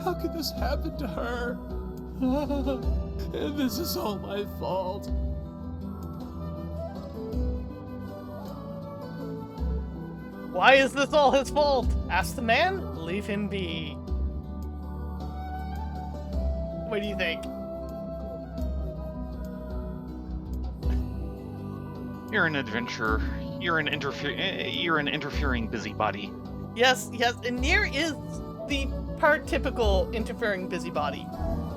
S8: How could this happen to her? And this is all my fault.
S1: Why is this all his fault? Ask the man, leave him be. What do you think?
S2: You're an adventurer. You're an interfering busybody.
S1: Yes, and NieR is the typical interfering busybody.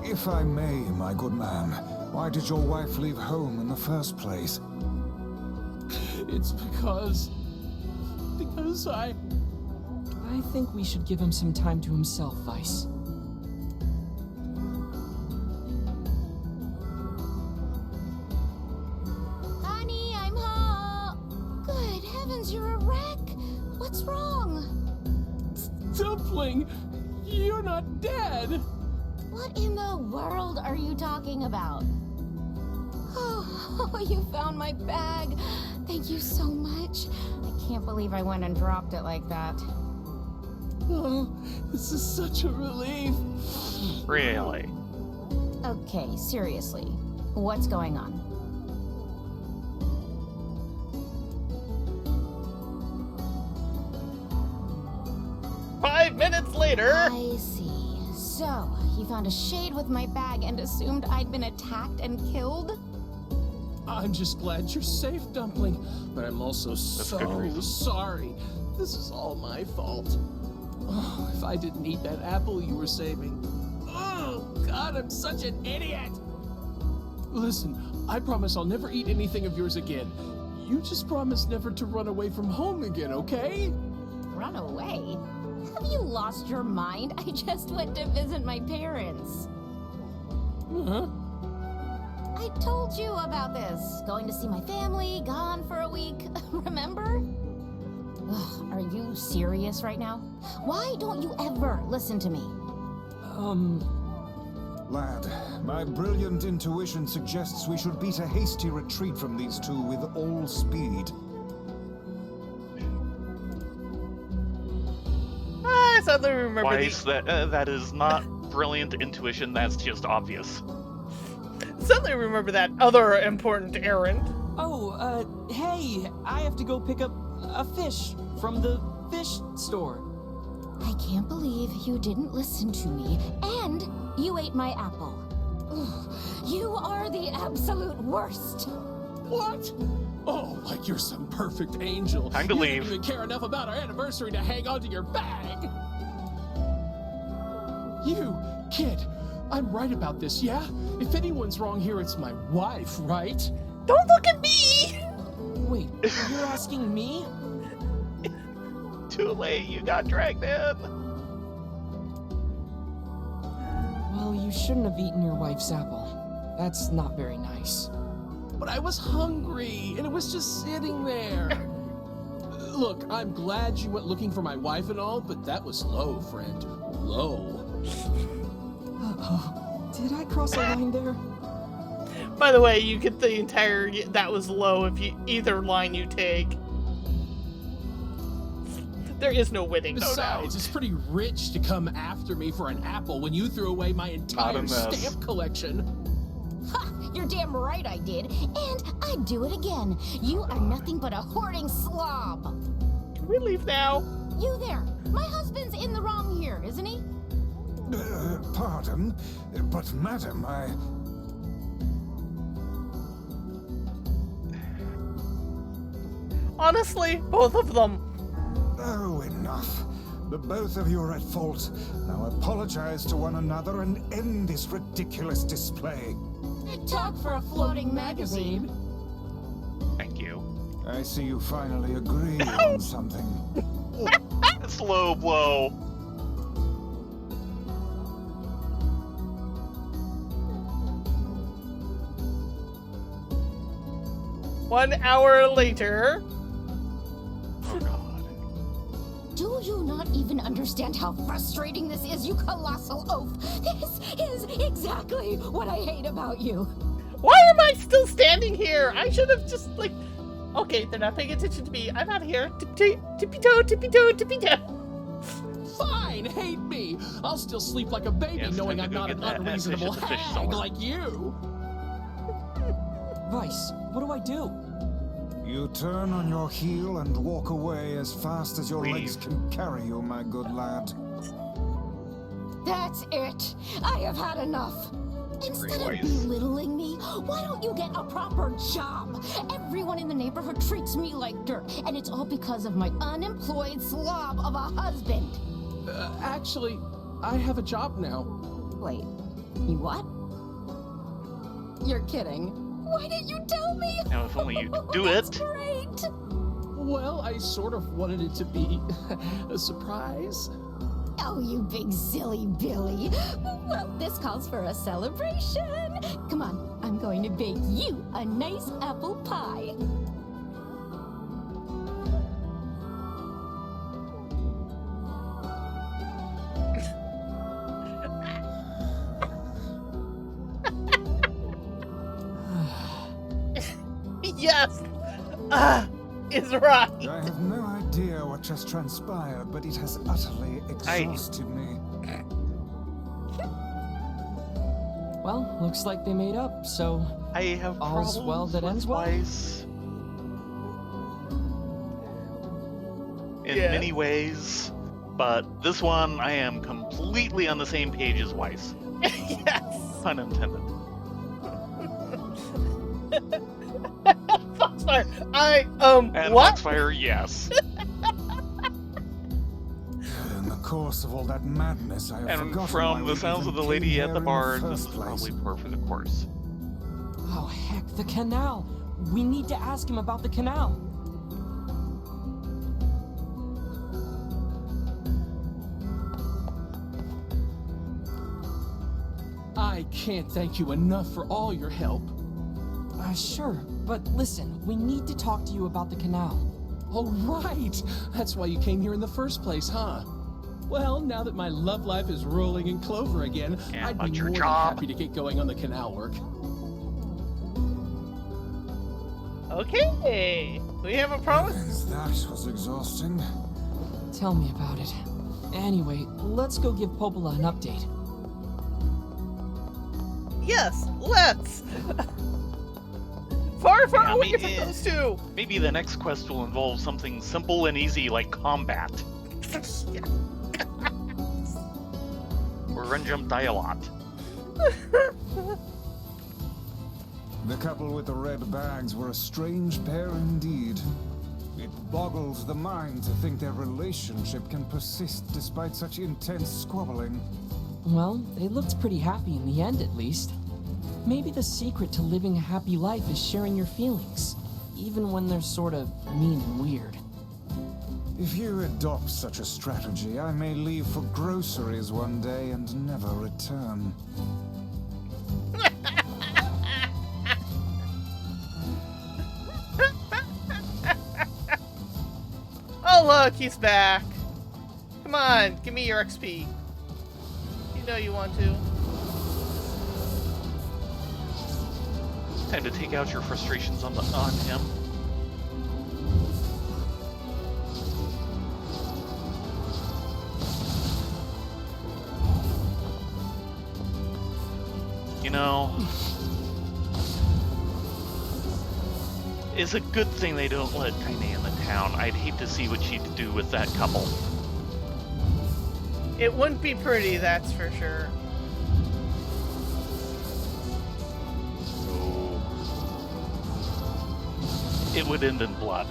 S4: If I may, my good man, why did your wife leave home in the first place?
S8: It's because I
S3: think we should give him some time to himself, Vice.
S7: Honey, I'm home. Good heavens, you're a wreck. What's wrong?
S8: Dumpling, you're not dead.
S7: What in the world are you talking about? Oh, you found my bag. Thank you so much. I can't believe I went and dropped it like that.
S8: Oh, this is such a relief.
S2: Really?
S7: Okay, seriously. What's going on?
S1: 5 minutes later.
S7: I see. So, you found a shade with my bag and assumed I'd been attacked and killed?
S8: I'm just glad you're safe, Dumpling, but I'm also
S2: good
S8: so
S2: reason.
S8: sorry. This is all my fault. Oh, if I didn't eat that apple you were saving. Oh, God, I'm such an idiot. Listen, I promise I'll never eat anything of yours again. You just promise never to run away from home again, okay?
S9: Run away? Have you lost your mind? I just went to visit my parents.
S8: Huh?
S9: I told you about this. Going to see my family, gone for a week. Remember? Ugh, are you serious right now? Why don't you ever listen to me?
S4: Lad, my brilliant intuition suggests we should beat a hasty retreat from these two with all speed.
S1: I suddenly remember
S2: Weiss, that is not brilliant intuition, that's just obvious.
S1: suddenly remember that other important errand.
S3: Oh, hey, I have to go pick up a fish from the fish store.
S9: I can't believe you didn't listen to me, and you ate my apple. Ugh, you are the absolute worst.
S8: What? Oh, like you're some perfect angel.
S2: Time to
S8: you
S2: leave.
S8: didn't even care enough about our anniversary to hang on to your bag. You, kid, I'm right about this, yeah? If anyone's wrong here, it's my wife, right?
S1: Don't look at me!
S3: Wait, you're asking me?
S2: Too late, you got dragged in.
S3: Well, you shouldn't have eaten your wife's apple. That's not very nice.
S8: But I was hungry, and it was just sitting there. Look, I'm glad you went looking for my wife and all, but that was low, friend. Low.
S3: Uh-oh. Did I cross a line there?
S1: By the way, you get the entire that was low if you either line you take. There is no winning.
S8: Besides, it's pretty rich to come after me for an apple when you threw away my entire stamp collection.
S9: Ha! You're damn right I did, and I'd do it again. You are nothing but a hoarding slob.
S1: Can we leave now?
S9: You there. My husband's in the wrong here, isn't he?
S4: Pardon, but madam,
S1: Honestly, both of them.
S4: Oh, enough. The both of you are at fault. Now apologize to one another and end this ridiculous display.
S9: Talk for a floating magazine.
S2: Thank you.
S4: I see you finally agree on something.
S2: It's low blow.
S1: One hour later.
S2: Oh god.
S9: Do you not even understand how frustrating this is, you colossal oaf? This is exactly what I hate about you.
S1: Why am I still standing here? I should have just, like... Okay, they're not paying attention to me. I'm out of here. Tippy-toe, tippy-toe, tippy-toe.
S8: Fine, hate me. I'll still sleep like a baby
S2: Yeah, it's
S8: knowing
S2: time
S8: I'm
S2: to go
S8: not
S2: get
S8: an
S2: that fish
S8: unreasonable
S2: at the fish
S8: hag
S2: store.
S8: like you.
S3: Weiss, what do I do?
S4: You turn on your heel and walk away as fast as your
S2: Leave.
S4: legs can carry you, my good lad.
S9: That's it. I have had enough. Instead of
S2: Weiss.
S9: belittling me, why don't you get a proper job? Everyone in the neighborhood treats me like dirt, and it's all because of my unemployed slob of a husband.
S8: Actually, I have a job now.
S9: Wait, you what? You're kidding. Why didn't you tell me?
S2: Now, if only you could do
S9: That's
S2: it.
S9: great.
S8: Well, I sort of wanted it to be a surprise.
S9: Oh, you big silly Billy. Well, this calls for a celebration. Come on, I'm going to bake you a nice apple pie.
S1: Yes! Is right.
S4: I have no idea what just transpired, but it has utterly exhausted me.
S3: Well, looks like they made up, so
S2: I have
S3: All's
S2: problems
S3: well that
S2: with
S3: ends well.
S2: Weiss. In
S1: Yeah.
S2: many ways, but this one I am completely on the same page as Weiss.
S1: Yes!
S2: Pun intended.
S1: Foxfire!
S2: And
S1: what?
S2: Foxfire, yes.
S4: In the course of all that madness, I have
S2: And
S4: forgotten
S2: from
S4: why
S2: the
S4: we
S2: sounds of
S4: even
S2: the lady
S4: came
S2: at the
S4: here in
S2: bar,
S4: the
S2: this
S4: first
S2: is
S4: place.
S2: probably par for the course.
S3: The canal. We need to ask him about the canal.
S8: I can't thank you enough for all your help.
S3: Sure, but listen, we need to talk to you about the canal.
S8: Oh, right! That's why you came here in the first place, huh? Well, now that my love life is rolling in clover again,
S2: And
S8: I'd
S2: about
S8: be
S2: your
S8: more than
S2: job.
S8: happy to get going on the canal work.
S1: Okay, we have a promise.
S4: Heavens, that was exhausting.
S3: Tell me about it. Anyway, let's go give Popola an update.
S1: Yes, let's. Far
S2: Yeah,
S1: away from those two.
S2: Maybe the next quest will involve something simple and easy like combat. Or run jump die a lot.
S4: The couple with the red bags were a strange pair indeed. It boggles the mind to think their relationship can persist despite such intense squabbling.
S3: Well, they looked pretty happy in the end, at least. Maybe the secret to living a happy life is sharing your feelings, even when they're sort of mean and weird.
S4: If you adopt such a strategy, I may leave for groceries one day and never return.
S1: Oh look, he's back. Come on, give me your XP. You know you want to.
S2: Time to take out your frustrations on him. You know, it's a good thing they don't let Kaine in the town. I'd hate to see what she'd do with that couple.
S1: It wouldn't be pretty, that's for sure.
S2: It would end in blood.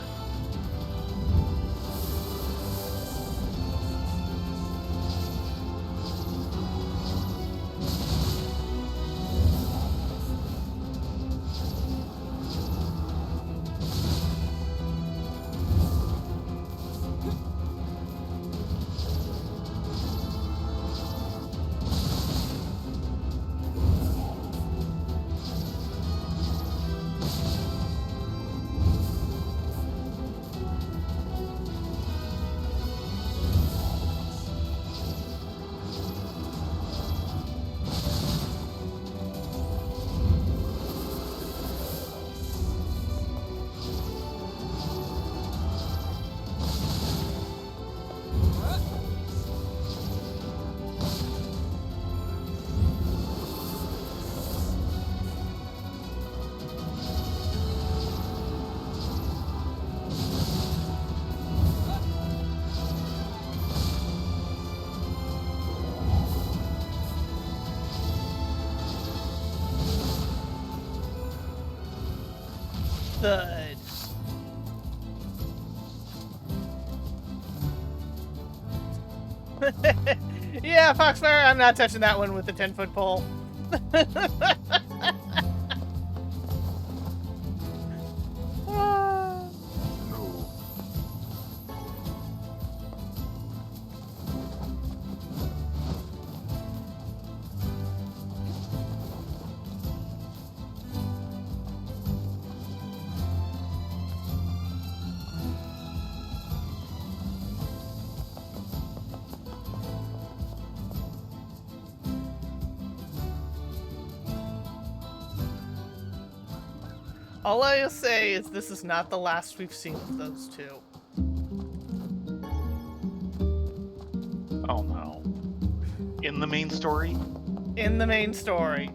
S1: Thud. Yeah, Foxfire, I'm not touching that one with the 10-foot pole. All I'll say is this is not the last we've seen of those two.
S2: Oh no. In the main story?
S1: In the main story.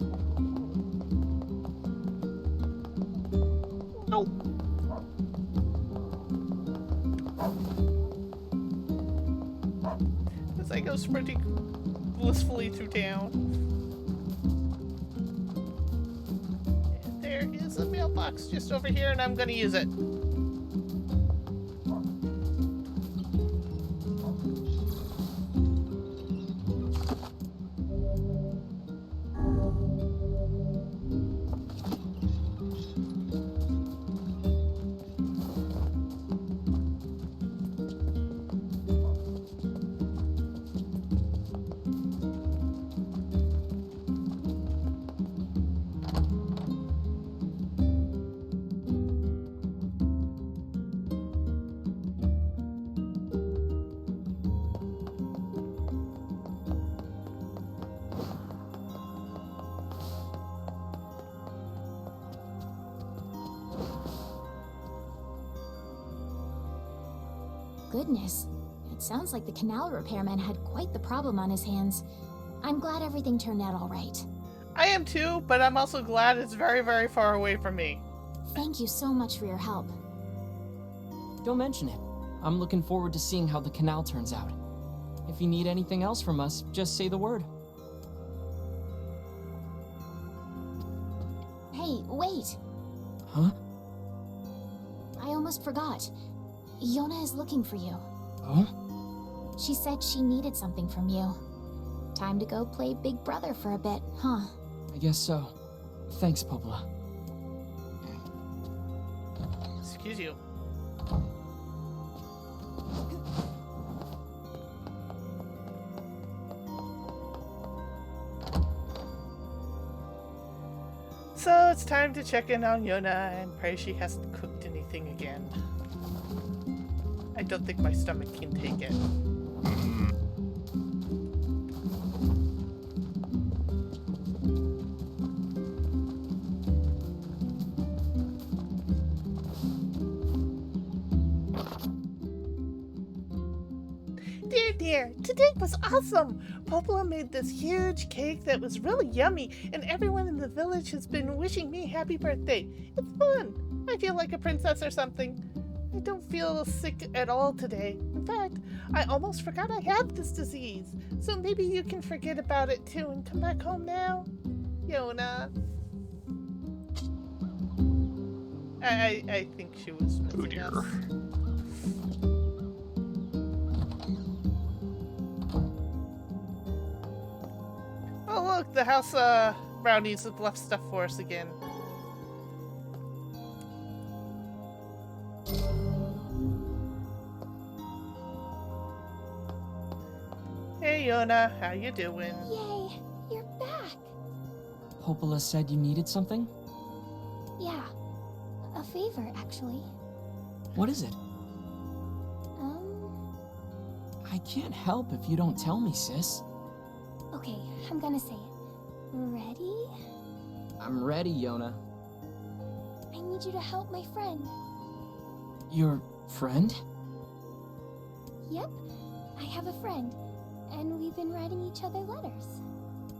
S2: Nope.
S1: As I go sprinting blissfully through town. There is a mailbox just over here, and I'm gonna use it.
S7: goodness. It sounds like the canal repairman had quite the problem on his hands. I'm glad everything turned out all right.
S1: I am too, but I'm also glad it's very, very far away from me.
S7: Thank you so much for your help.
S3: Don't mention it. I'm looking forward to seeing how the canal turns out. If you need anything else from us, just say the word.
S7: Hey, wait!
S3: Huh?
S7: I almost forgot. Yona is looking for you.
S3: Oh?
S7: She said she needed something from you. Time to go play Big Brother for a bit, huh?
S3: I guess so. Thanks, Popola.
S1: Excuse you. So it's time to check in on Yona and pray she hasn't cooked anything again. I don't think my stomach can take it. Dear, today was awesome! Popola made this huge cake that was really yummy, and everyone in the village has been wishing me happy birthday. It's fun! I feel like a princess or something. I don't feel sick at all today. In fact, I almost forgot I have this disease. So maybe you can forget about it too and come back home now? Yona. I think she was missing us. Oh look, the house brownies have left stuff for us again. Hey Yona, how you doing?
S7: Yay, you're back!
S3: Popola said you needed something?
S7: Yeah, a favor, actually.
S3: What is it?
S7: Um,
S3: I can't help if you don't tell me, sis.
S7: okay, I'm gonna say it. Ready?
S3: I'm ready, Yona.
S7: I need you to help my friend.
S3: Your friend?
S7: Yep, I have a friend, and we've been writing each other letters.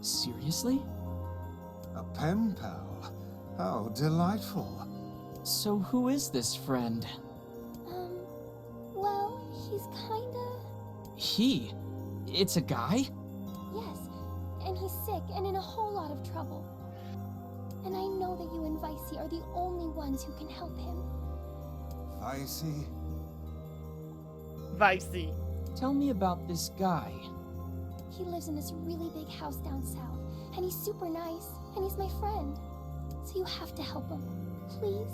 S3: Seriously?
S4: A pen pal. How delightful.
S3: So who is this friend?
S7: Well, he's kinda...
S3: He? It's a guy?
S7: Yes, and he's sick and in a whole lot of trouble. And I know that you and Vicey are the only ones who can help him.
S4: Vicey?
S1: Vicey.
S3: Tell me about this guy.
S7: He lives in this really big house down south, and he's super nice, and he's my friend. So you have to help him. Please?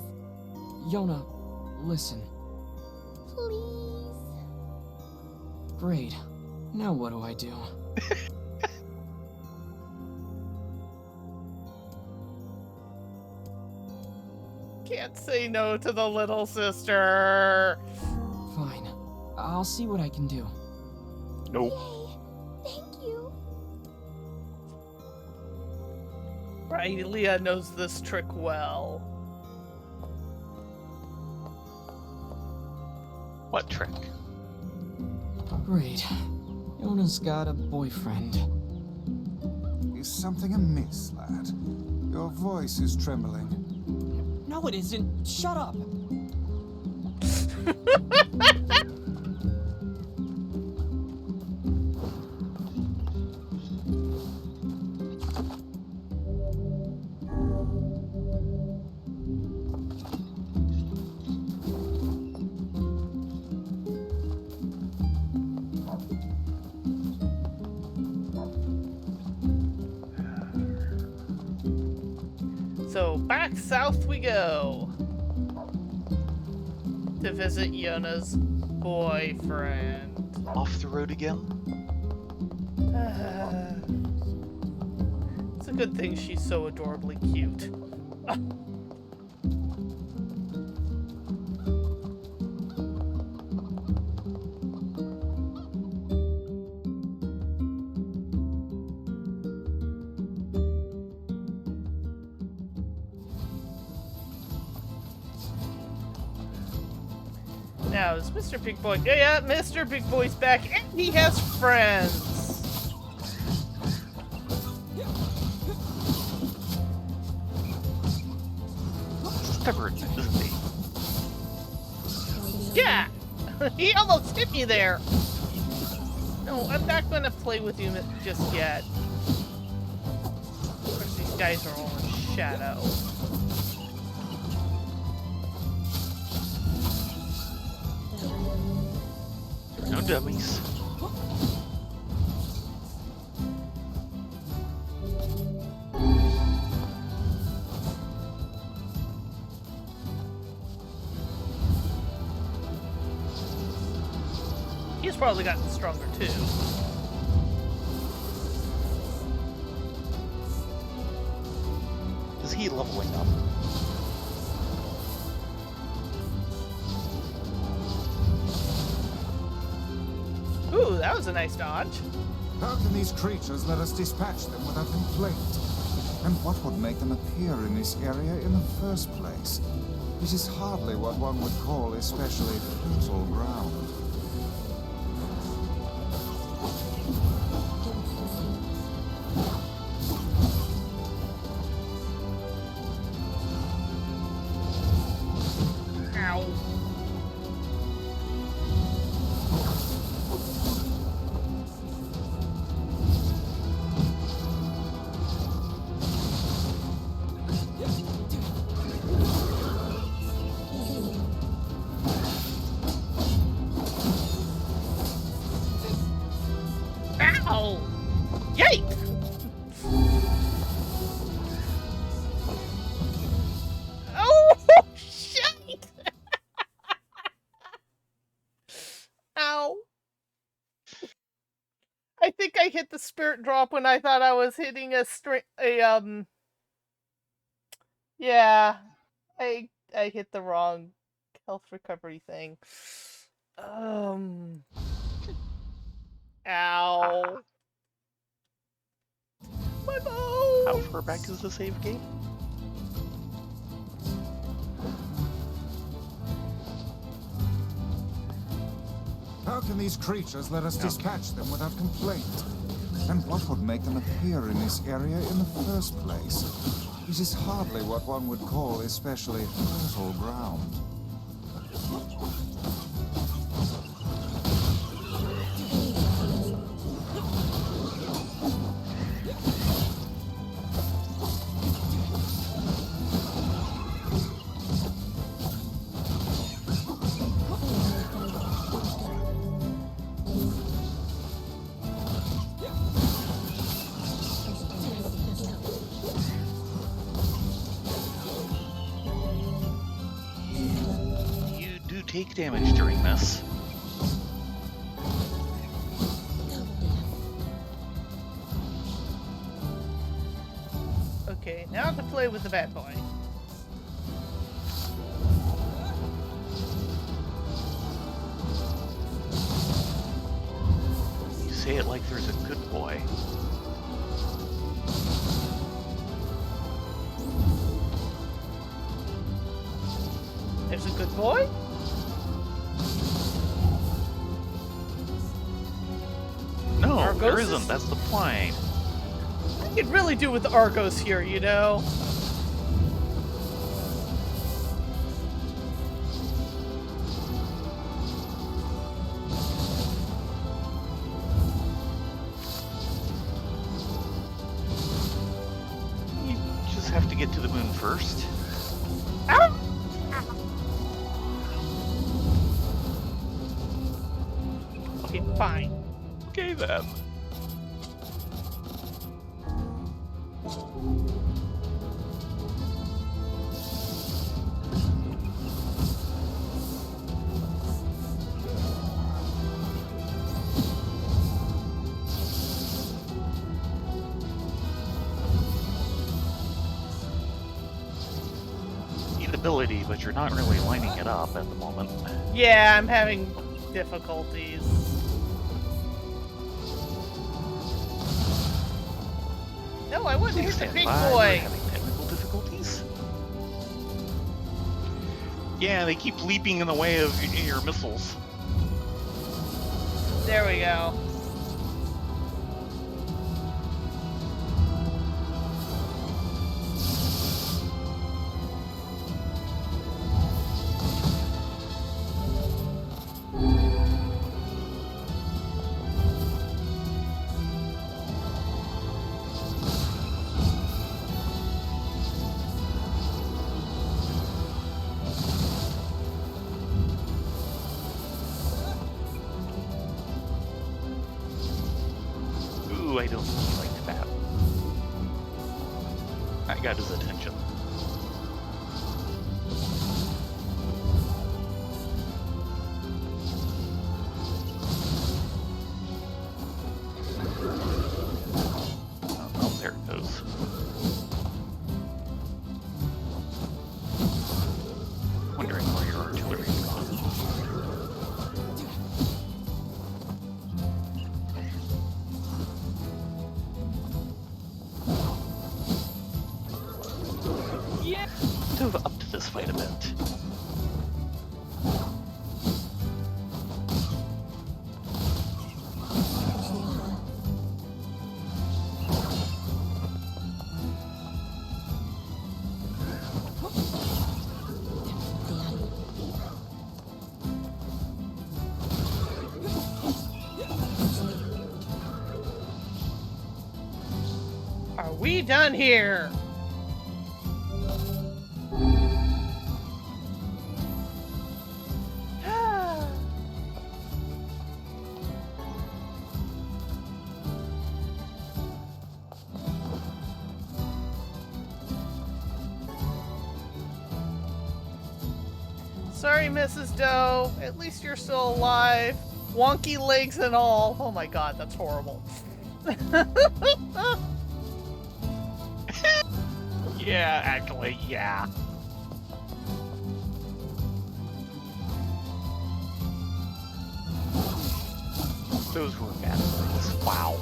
S3: Yona, listen.
S7: Please?
S3: Great. Now what do I do?
S1: Can't say no to the little sister.
S3: Fine. I'll see what I can do.
S2: Nope.
S7: Yay! Thank you!
S1: Right, Leah knows this trick well.
S2: What trick?
S3: Great. Yona's got a boyfriend.
S4: Is something amiss, lad? Your voice is trembling.
S3: No, it isn't. Shut up.
S1: So back south we go to visit Yona's boyfriend.
S2: Off the road again?
S1: It's a good thing she's so adorably cute. Now, is Mr. Big Boy... Yeah, Mr. Big Boy's back, and he has friends!
S2: Stubborn, isn't he?
S1: Yeah! He almost hit me there! No, I'm not gonna play with you just yet. Of course, these guys are all in shadow.
S2: No dummies.
S1: He's probably gotten stronger too.
S2: Is he leveling up?
S1: Ooh, that was a nice dodge.
S4: How can these creatures let us dispatch them without complaint? And what would make them appear in this area in the first place? It is hardly what one would call especially fertile ground.
S1: Ow. Ow! Yikes! Oh, shit! Ow. I think I hit the spirit drop when I thought I was hitting yeah. I hit the wrong health recovery thing. Ow. My bow!
S2: How far back is the save game?
S4: How can these creatures let us dispatch them without complaint? And what would make them appear in this area in the first place? It is hardly what one would call especially fertile ground.
S2: You do take damage during this.
S1: Okay, now to play with the bad boy.
S2: You say it like there's a good boy.
S1: There's a good boy?
S2: No,
S1: Argos
S2: there
S1: is-
S2: isn't. That's the point.
S1: I could really do with Argos here, you know?
S2: You just have to get to the moon first.
S1: Ow! Okay, fine.
S2: Okay then. Neat ability, but you're not really lining it up at the moment.
S1: Yeah, I'm having difficulties. No, I want to hit the
S2: Stand
S1: big
S2: by,
S1: boy.
S2: you're having technical difficulties. Yeah, they keep leaping in the way of your missiles.
S1: There we go.
S2: Ooh, I don't like that. I got his attention. Oh, there it goes. Wondering where your artillery's gone. Yeah, to have upped this fight a bit.
S1: Are we done here? Sorry, Mrs. Doe. At least you're still alive. Wonky legs and all. Oh my god, that's horrible.
S2: Yeah, actually, yeah. Those were bad things. Wow.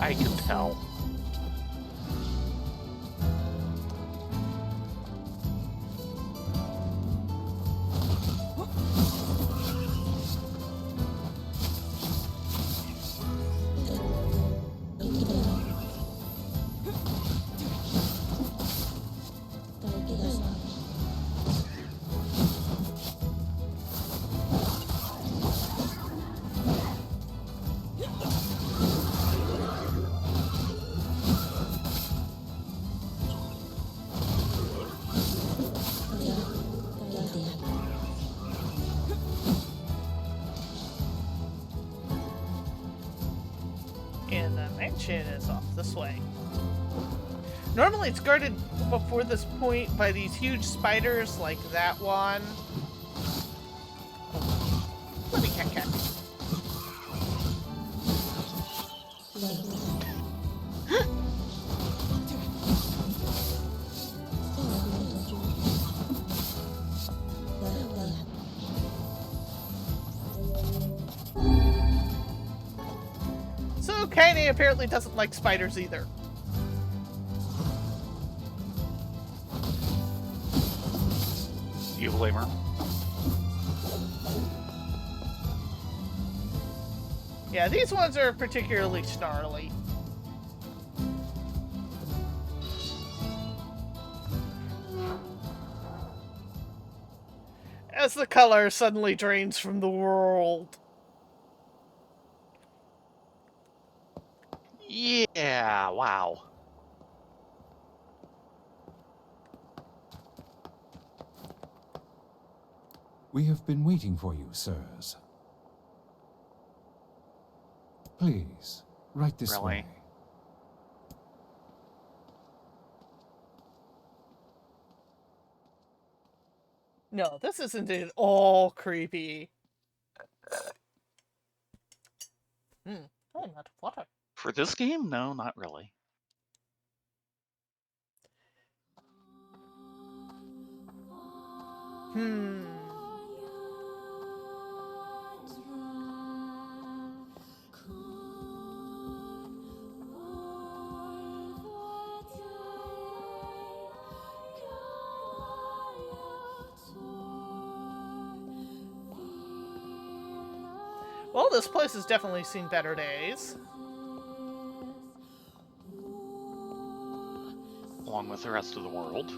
S2: I can tell.
S1: And the mansion is off this way. Normally it's guarded before this point by these huge spiders like that one. Let me cat. So Kaine apparently doesn't like spiders either.
S2: You blame her?
S1: Yeah, these ones are particularly snarly. As the color suddenly drains from the world.
S2: Yeah, wow.
S4: We have been waiting for you, sirs. Please, right this
S2: Really?
S4: way.
S1: No, this isn't at all creepy. Oh, not water.
S2: For this game? No, not really.
S1: Well, this place has definitely seen better days.
S2: Along with the rest of the world.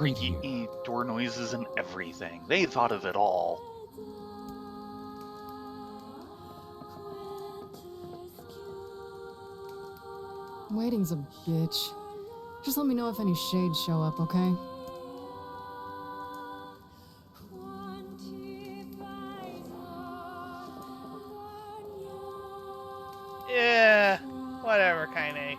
S3: great
S2: Creaky door noises and everything. They thought of it all.
S6: Waiting's a bitch. Just let me know if any shades show up, okay?
S1: Yeah, whatever, Kaine.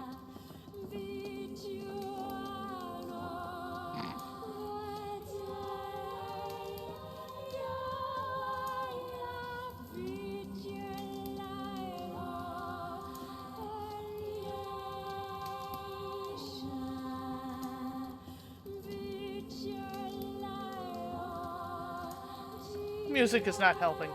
S1: Music is not helping.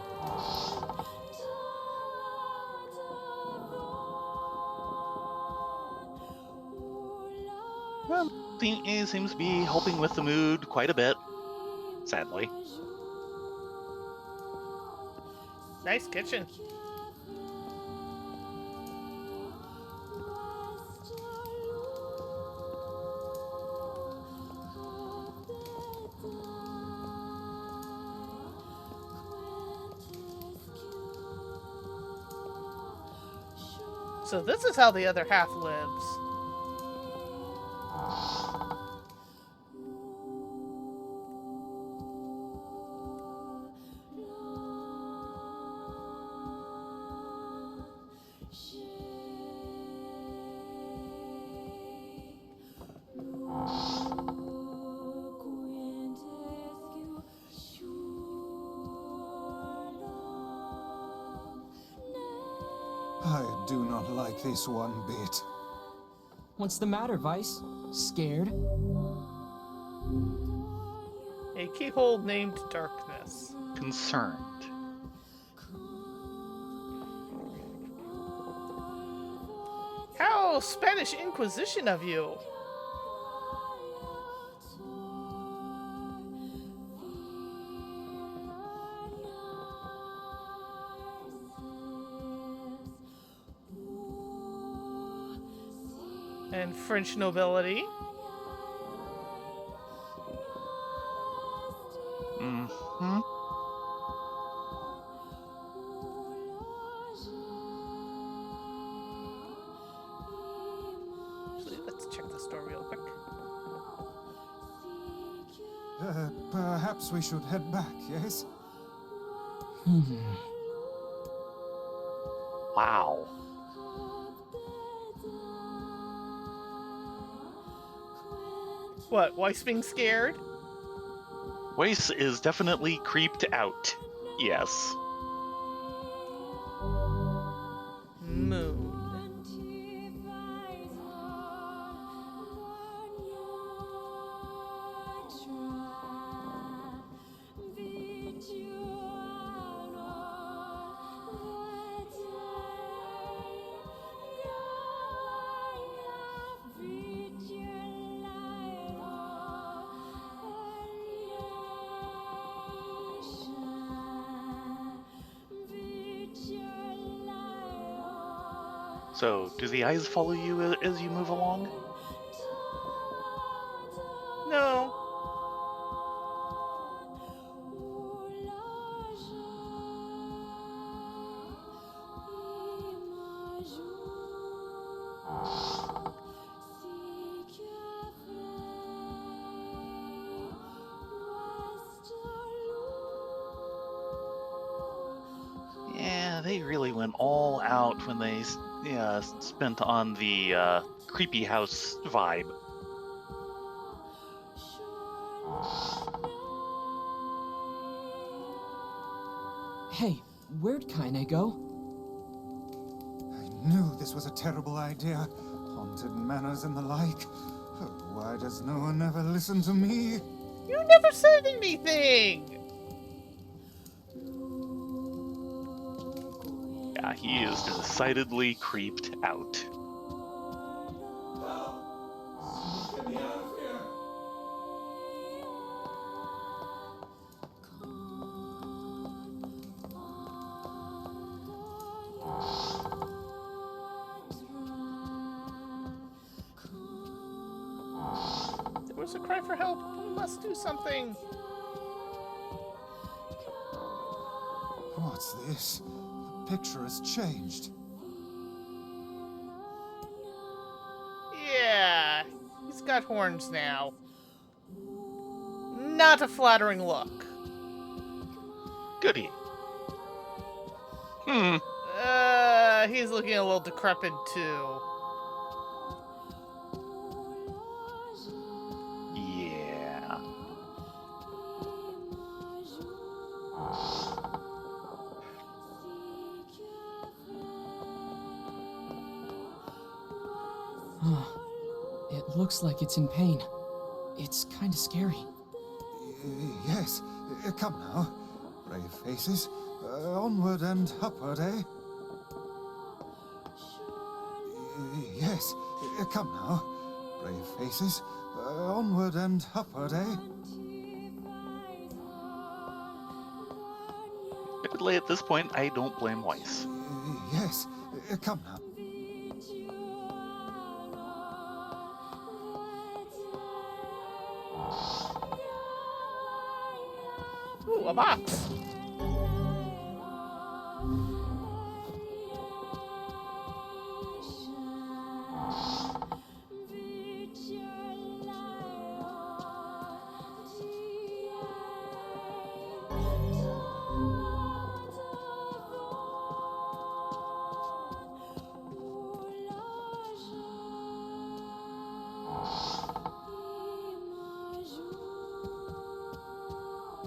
S2: Well, it seems to be helping with the mood quite a bit, sadly.
S1: Nice kitchen. So this is how the other half lives.
S4: I do not like this one bit.
S3: What's the matter, Vice? Scared?
S1: A keyhole named Darkness.
S2: Concerned.
S1: How Spanish Inquisition of you! And French nobility.
S2: Mm-hmm.
S1: Actually, let's check the store real quick.
S4: Perhaps we should head back, yes?
S2: Wow.
S1: What, Weiss being scared?
S2: Weiss is definitely creeped out. Yes.
S1: Moon.
S2: So, do the eyes follow you as you move along?
S1: No.
S2: Yeah, they really went all out when they spent on the creepy house vibe.
S3: Hey, where'd Kaine go?
S4: I knew this was a terrible idea. Haunted manors and the like. Why does no one ever listen to me?
S1: You never said anything!
S2: Yeah, he is decidedly creeped out.
S5: Get me out of here!
S1: There was a cry for help. We must do something.
S4: What's this? The picture has changed.
S1: Yeah, he's got horns now. Not a flattering look.
S2: Goody. Hmm.
S1: He's looking a little decrepit too.
S2: Yeah.
S3: It looks like it's in pain. It's kind of scary.
S4: Yes, come now. Brave faces. Onward and upward, eh? Yes, come now. Brave faces. Onward and upward, eh?
S2: Admittedly, at this point, I don't blame Weiss.
S4: Yes, come now.
S1: Ooh, a box.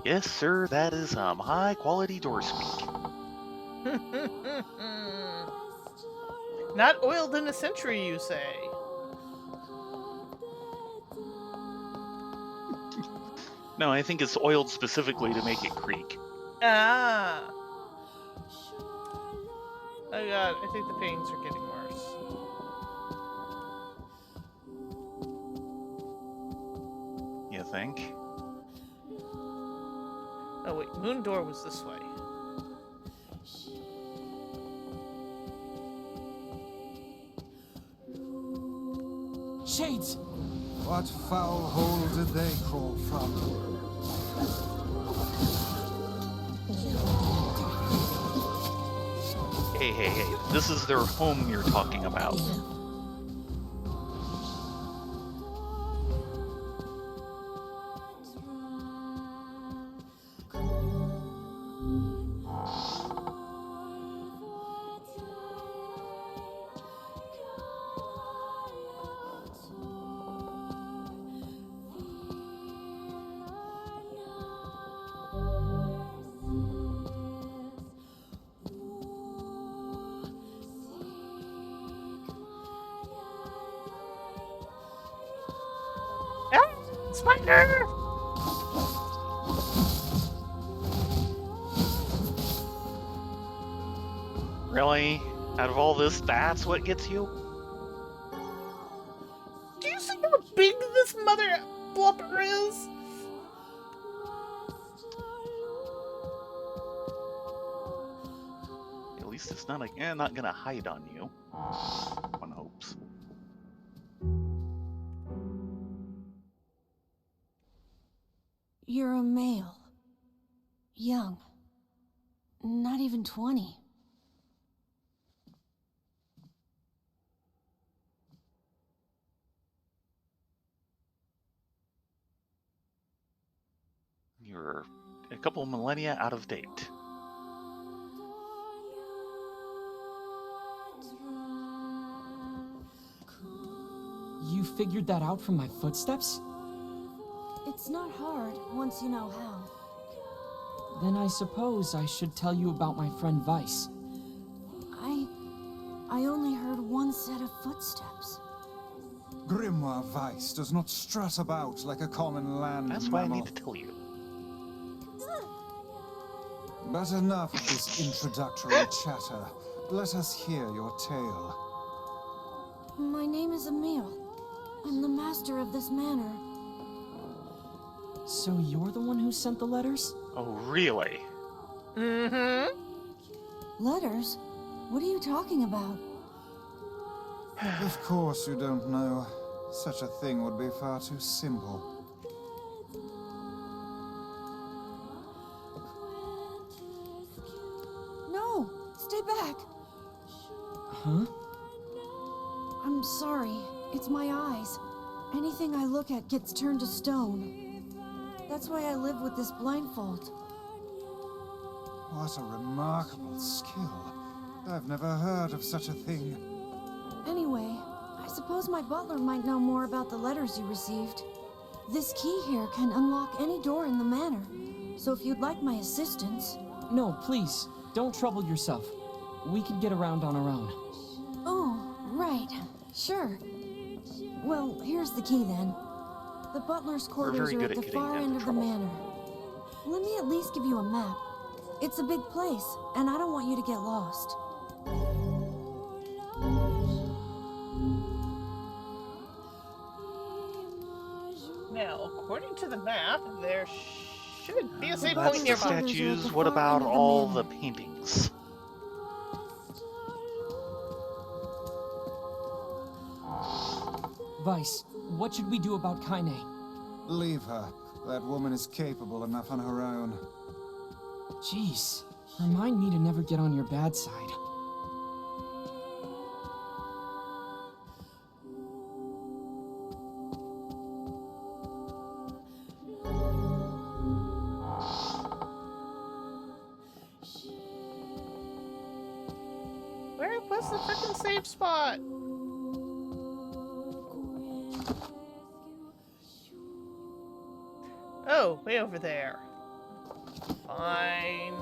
S2: Yes, sir, that is high-quality door speak.
S1: Not oiled in a century, you say?
S2: No, I think it's oiled specifically to make it creak.
S1: Ah. Oh god, I think the pains are getting worse.
S2: You think?
S1: Oh wait, Moon Door was this way.
S3: Shades!
S4: What foul hole did they crawl from?
S2: Hey, hey, hey, this is their home you're talking about.
S1: Ah! Spider!
S2: Really? Out of all this, that's what gets you?
S1: Do you see how big this mother blubber is?
S2: At least it's not not gonna hide on you. One hopes.
S9: You're a male. Young. Not even 20.
S2: You're a couple millennia out of date.
S3: You figured that out from my footsteps?
S9: It's not hard once you know how.
S3: Then I suppose I should tell you about my friend Weiss.
S9: I only heard one set of footsteps.
S4: Grimoire Weiss does not strut about like a common land
S2: That's why I
S4: mammal.
S2: need to tell you.
S4: But enough of this introductory chatter. Let us hear your tale.
S9: My name is Emil. I'm the master of this manor.
S3: So you're the one who sent the letters?
S2: Oh, really?
S1: Mm-hmm.
S9: Letters? What are you talking about?
S4: Of course you don't know. Such a thing would be far too simple.
S9: No! Stay back!
S3: Huh?
S9: I'm sorry. It's my eyes. Anything I look at gets turned to stone. That's why I live with this blindfold.
S4: What a remarkable skill. I've never heard of such a thing.
S9: Anyway, I suppose my butler might know more about the letters you received. This key here can unlock any door in the manor. So if you'd like my assistance...
S3: No, please, don't trouble yourself. We can get around on our own.
S9: Oh, right. Sure. Well, here's the key then. The butler's quarters
S2: very
S9: are
S2: good
S9: at
S2: at
S9: the
S2: getting
S9: far
S2: into
S9: end of the
S2: trouble.
S9: manor. Let me at least give you a map. It's a big place, and I don't want you to get lost.
S1: Now, according to the map, there should be a save
S2: That's
S1: point
S2: the
S1: nearby.
S2: statues. What about all the paintings?
S3: Vice, what should we do about Kaine?
S4: Leave her. That woman is capable enough on her own.
S3: Jeez, remind me to never get on your bad side.
S1: Where was the frickin' save spot? Oh, way over there. Fine.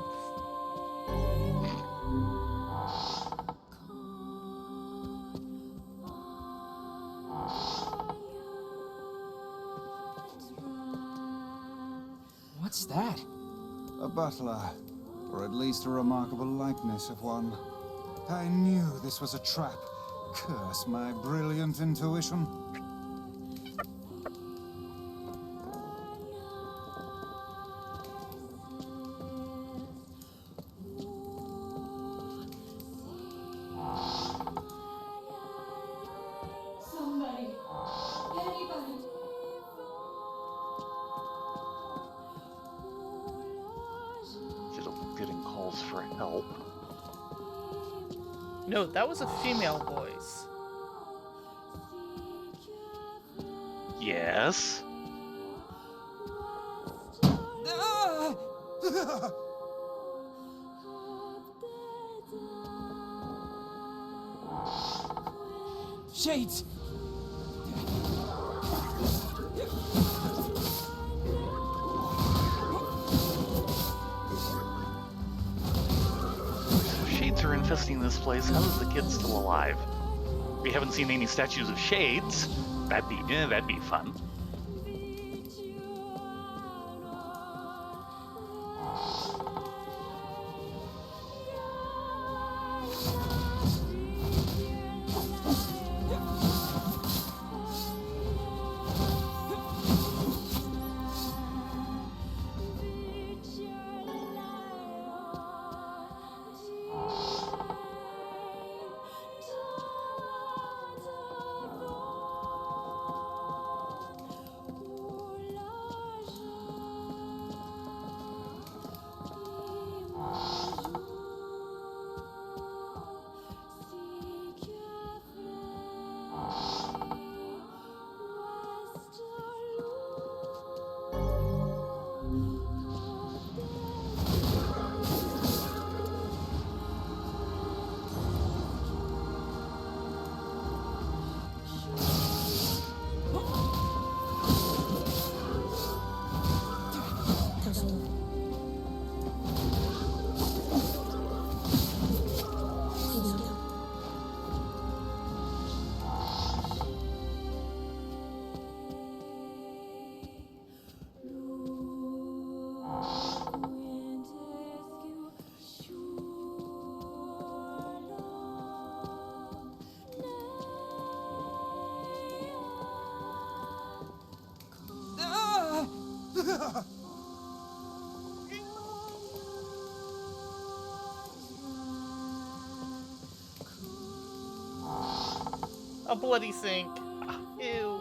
S3: What's that?
S4: A butler, or at least a remarkable likeness of one. I knew this was a trap. Curse my brilliant intuition.
S6: Somebody. Anybody.
S2: Still getting calls for help.
S1: No, that was a female voice.
S2: Yes.
S3: Shades!
S2: Shades are infesting this place. How is the kid still alive? We haven't seen any statues of shades. That'd be fun.
S1: A bloody sink. Ew.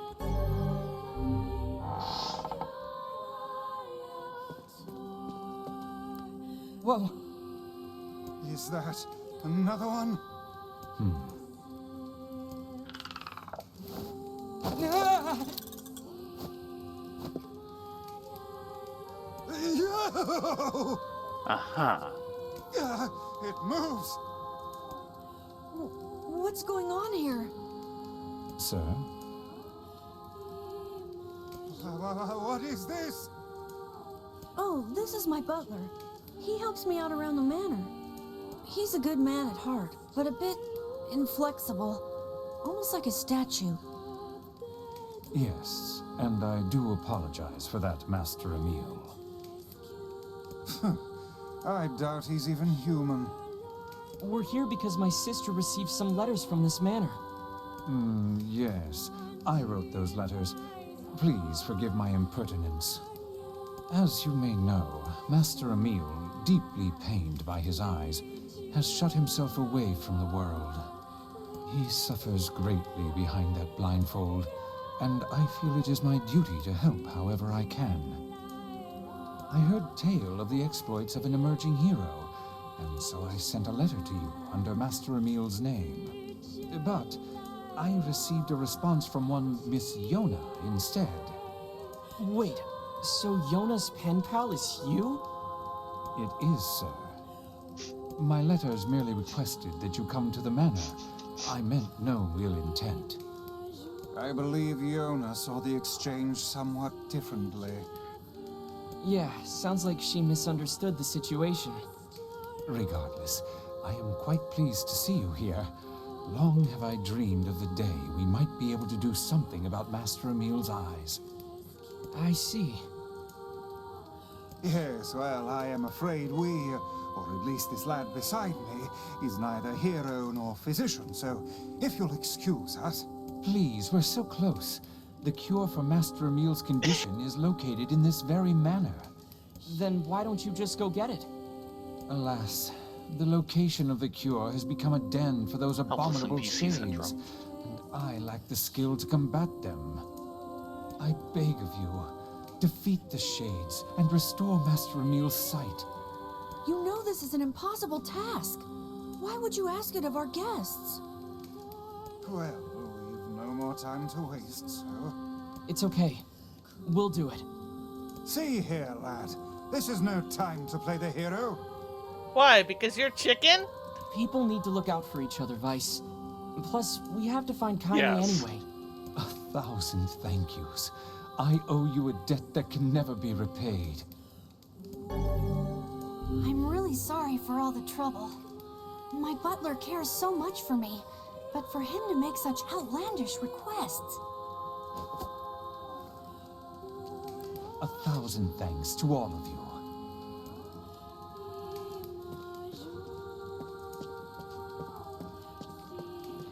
S3: Whoa.
S4: Is that another one?
S3: Ah!
S4: Yo!
S2: Uh-huh.
S4: It moves.
S9: What's going on here?
S4: Sir? What is this?
S10: Oh, this is my butler. He helps me out around the manor. He's a good man at heart, but a bit inflexible. Almost like a statue.
S4: Yes, and I do apologize for that, Master Emil. I doubt he's even human.
S3: We're here because my sister received some letters from this manor.
S4: Yes. I wrote those letters. Please forgive my impertinence. As you may know, Master Emil, deeply pained by his eyes, has shut himself away from the world. He suffers greatly behind that blindfold, and I feel it is my duty to help however I can. I heard tale of the exploits of an emerging hero, and so I sent a letter to you under Master Emil's name. But I received a response from one Miss Yona instead.
S3: Wait, so Yona's pen pal is you?
S4: It is, sir. My letters merely requested that you come to the manor. I meant no ill intent. I believe Yona saw the exchange somewhat differently.
S3: Yeah, sounds like she misunderstood the situation.
S4: Regardless, I am quite pleased to see you here. Long have I dreamed of the day we might be able to do something about Master Emil's eyes.
S3: I see.
S4: Yes, well, I am afraid we, or at least this lad beside me, is neither hero nor physician, so if you'll excuse us... Please, we're so close. The cure for Master Emil's condition is located in this very manor.
S3: Then why don't you just go get it?
S4: Alas, the location of the cure has become a den for those abominable
S2: NPC
S4: shades,
S2: syndrome.
S4: and I lack the skill to combat them. I beg of you, defeat the shades and restore Master Emil's sight.
S10: You know this is an impossible task. Why would you ask it of our guests?
S4: Well, we've no more time to waste, so...
S3: It's okay. We'll do it.
S4: See here, lad. This is no time to play the hero.
S1: Why? Because you're chicken?
S3: People need to look out for each other, Vice. Plus, we have to find Kylie
S2: Yes.
S3: anyway.
S4: 1,000 thank yous. I owe you a debt that can never be repaid.
S10: I'm really sorry for all the trouble. My butler cares so much for me, but for him to make such outlandish requests...
S4: 1,000 thanks to all of you.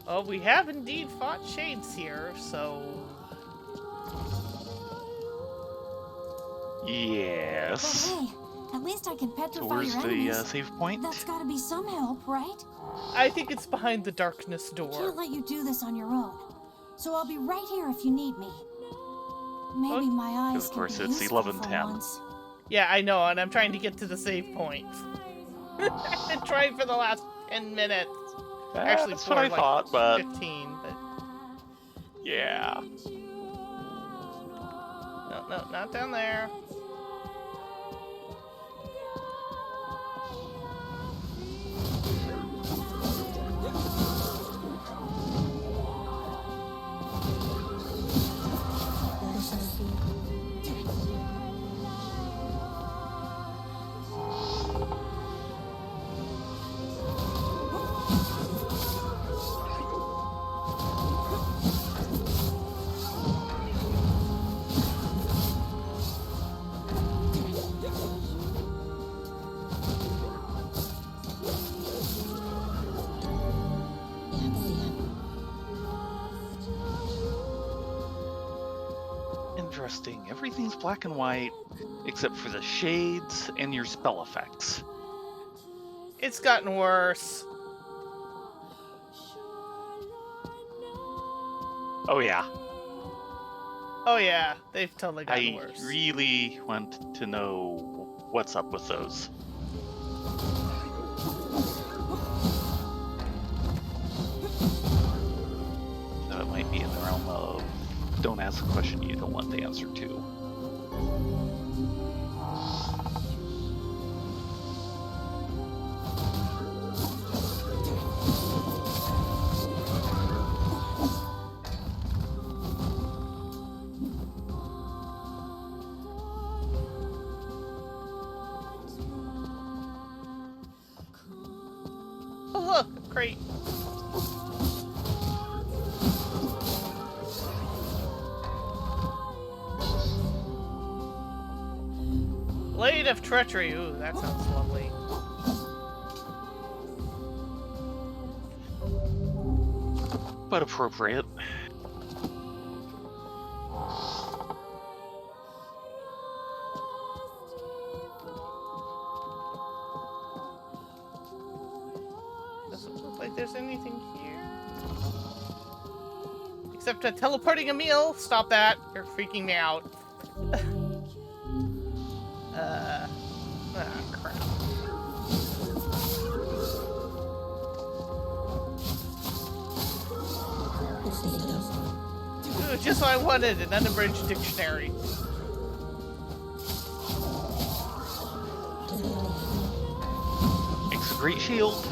S1: Oh, we have indeed fought shades here, so...
S10: But
S2: Yes.
S10: hey, at least I can
S2: So
S10: petrify
S2: where's
S10: your
S2: the
S10: enemies.
S2: save point?
S10: That's gotta be some help, right?
S1: I think it's behind the darkness door.
S10: Can't let you do this on your own. So I'll be right here if you need me. Maybe my eyes
S2: Of
S10: can
S2: course,
S10: be
S2: it's
S10: useful
S2: 11:10.
S10: for once.
S1: Yeah, I know, and I'm trying to get to the save point. I've been trying for the last 10 minutes. Actually,
S2: that's
S1: for
S2: what I
S1: like
S2: thought, but
S1: 15, but...
S2: yeah.
S1: No, not down there.
S2: interesting. Everything's black and white, except for the shades and your spell effects.
S1: It's gotten worse.
S2: Oh yeah.
S1: Oh yeah, they've totally gotten
S2: I
S1: worse.
S2: really want to know what's up with those. So it might be in the realm of don't ask a question you don't want the answer to.
S1: Oh look, a crate. Blade of Treachery. Ooh, that sounds lovely.
S2: But appropriate.
S1: Doesn't look like there's anything here. Except a teleporting Emil. Stop that. You're freaking me out. Crap. Ooh, just what I wanted, an unabridged dictionary.
S2: Makes a great shield.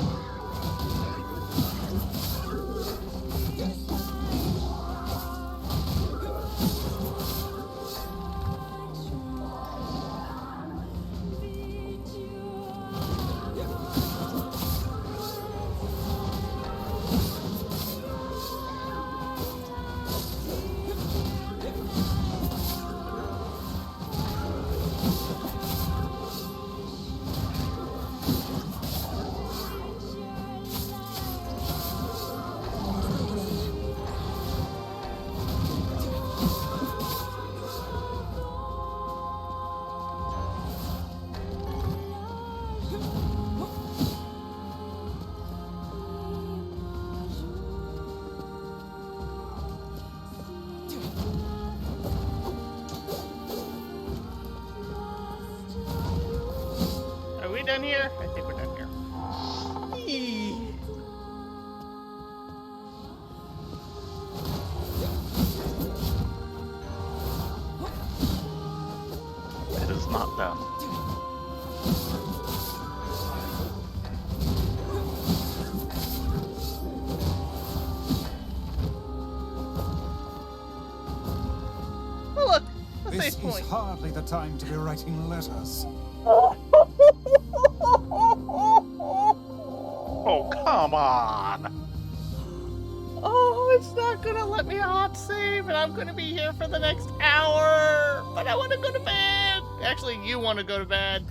S1: Are we done here? I think we're done here. Eee.
S2: It is not done.
S1: Oh look, a
S4: This
S1: save
S4: is
S1: point.
S4: hardly the time to be writing letters.
S2: Oh, come on!
S1: Oh, it's not gonna let me hot save, and I'm gonna be here for the next hour. But I want to go to bed. Actually, you want to go to bed.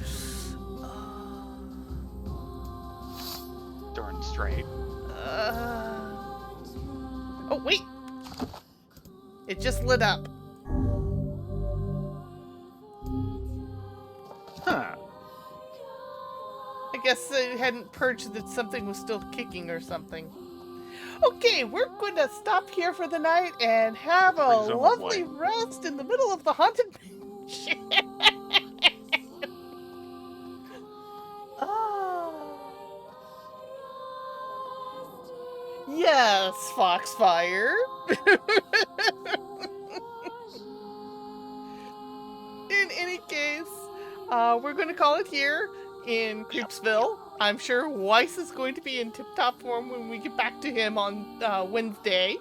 S2: Darn straight.
S1: Oh wait, it just lit up.
S2: Huh.
S1: I guess it hadn't purged that something was still kicking or something. Okay, we're going to stop here for the night and have a
S2: Presumably.
S1: lovely rest in the middle of the haunted mansion. Ah. Yes, Foxfire. In any case, we're going to call it here in Creepsville. I'm sure Weiss is going to be in tip-top form when we get back to him on Wednesday.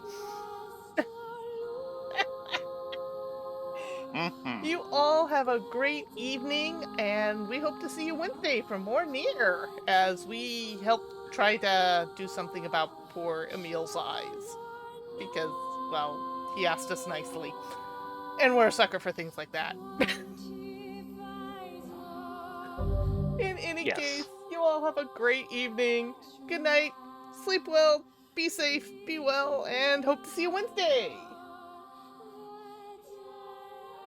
S2: Mm-hmm.
S1: You all have a great evening, and we hope to see you Wednesday for more NieR as we help try to do something about poor Emil's eyes. Because, well, he asked us nicely. And we're a sucker for things like that. In any
S2: Yes.
S1: case, you all have a great evening. Good night, sleep well, be safe, be well, and hope to see you Wednesday.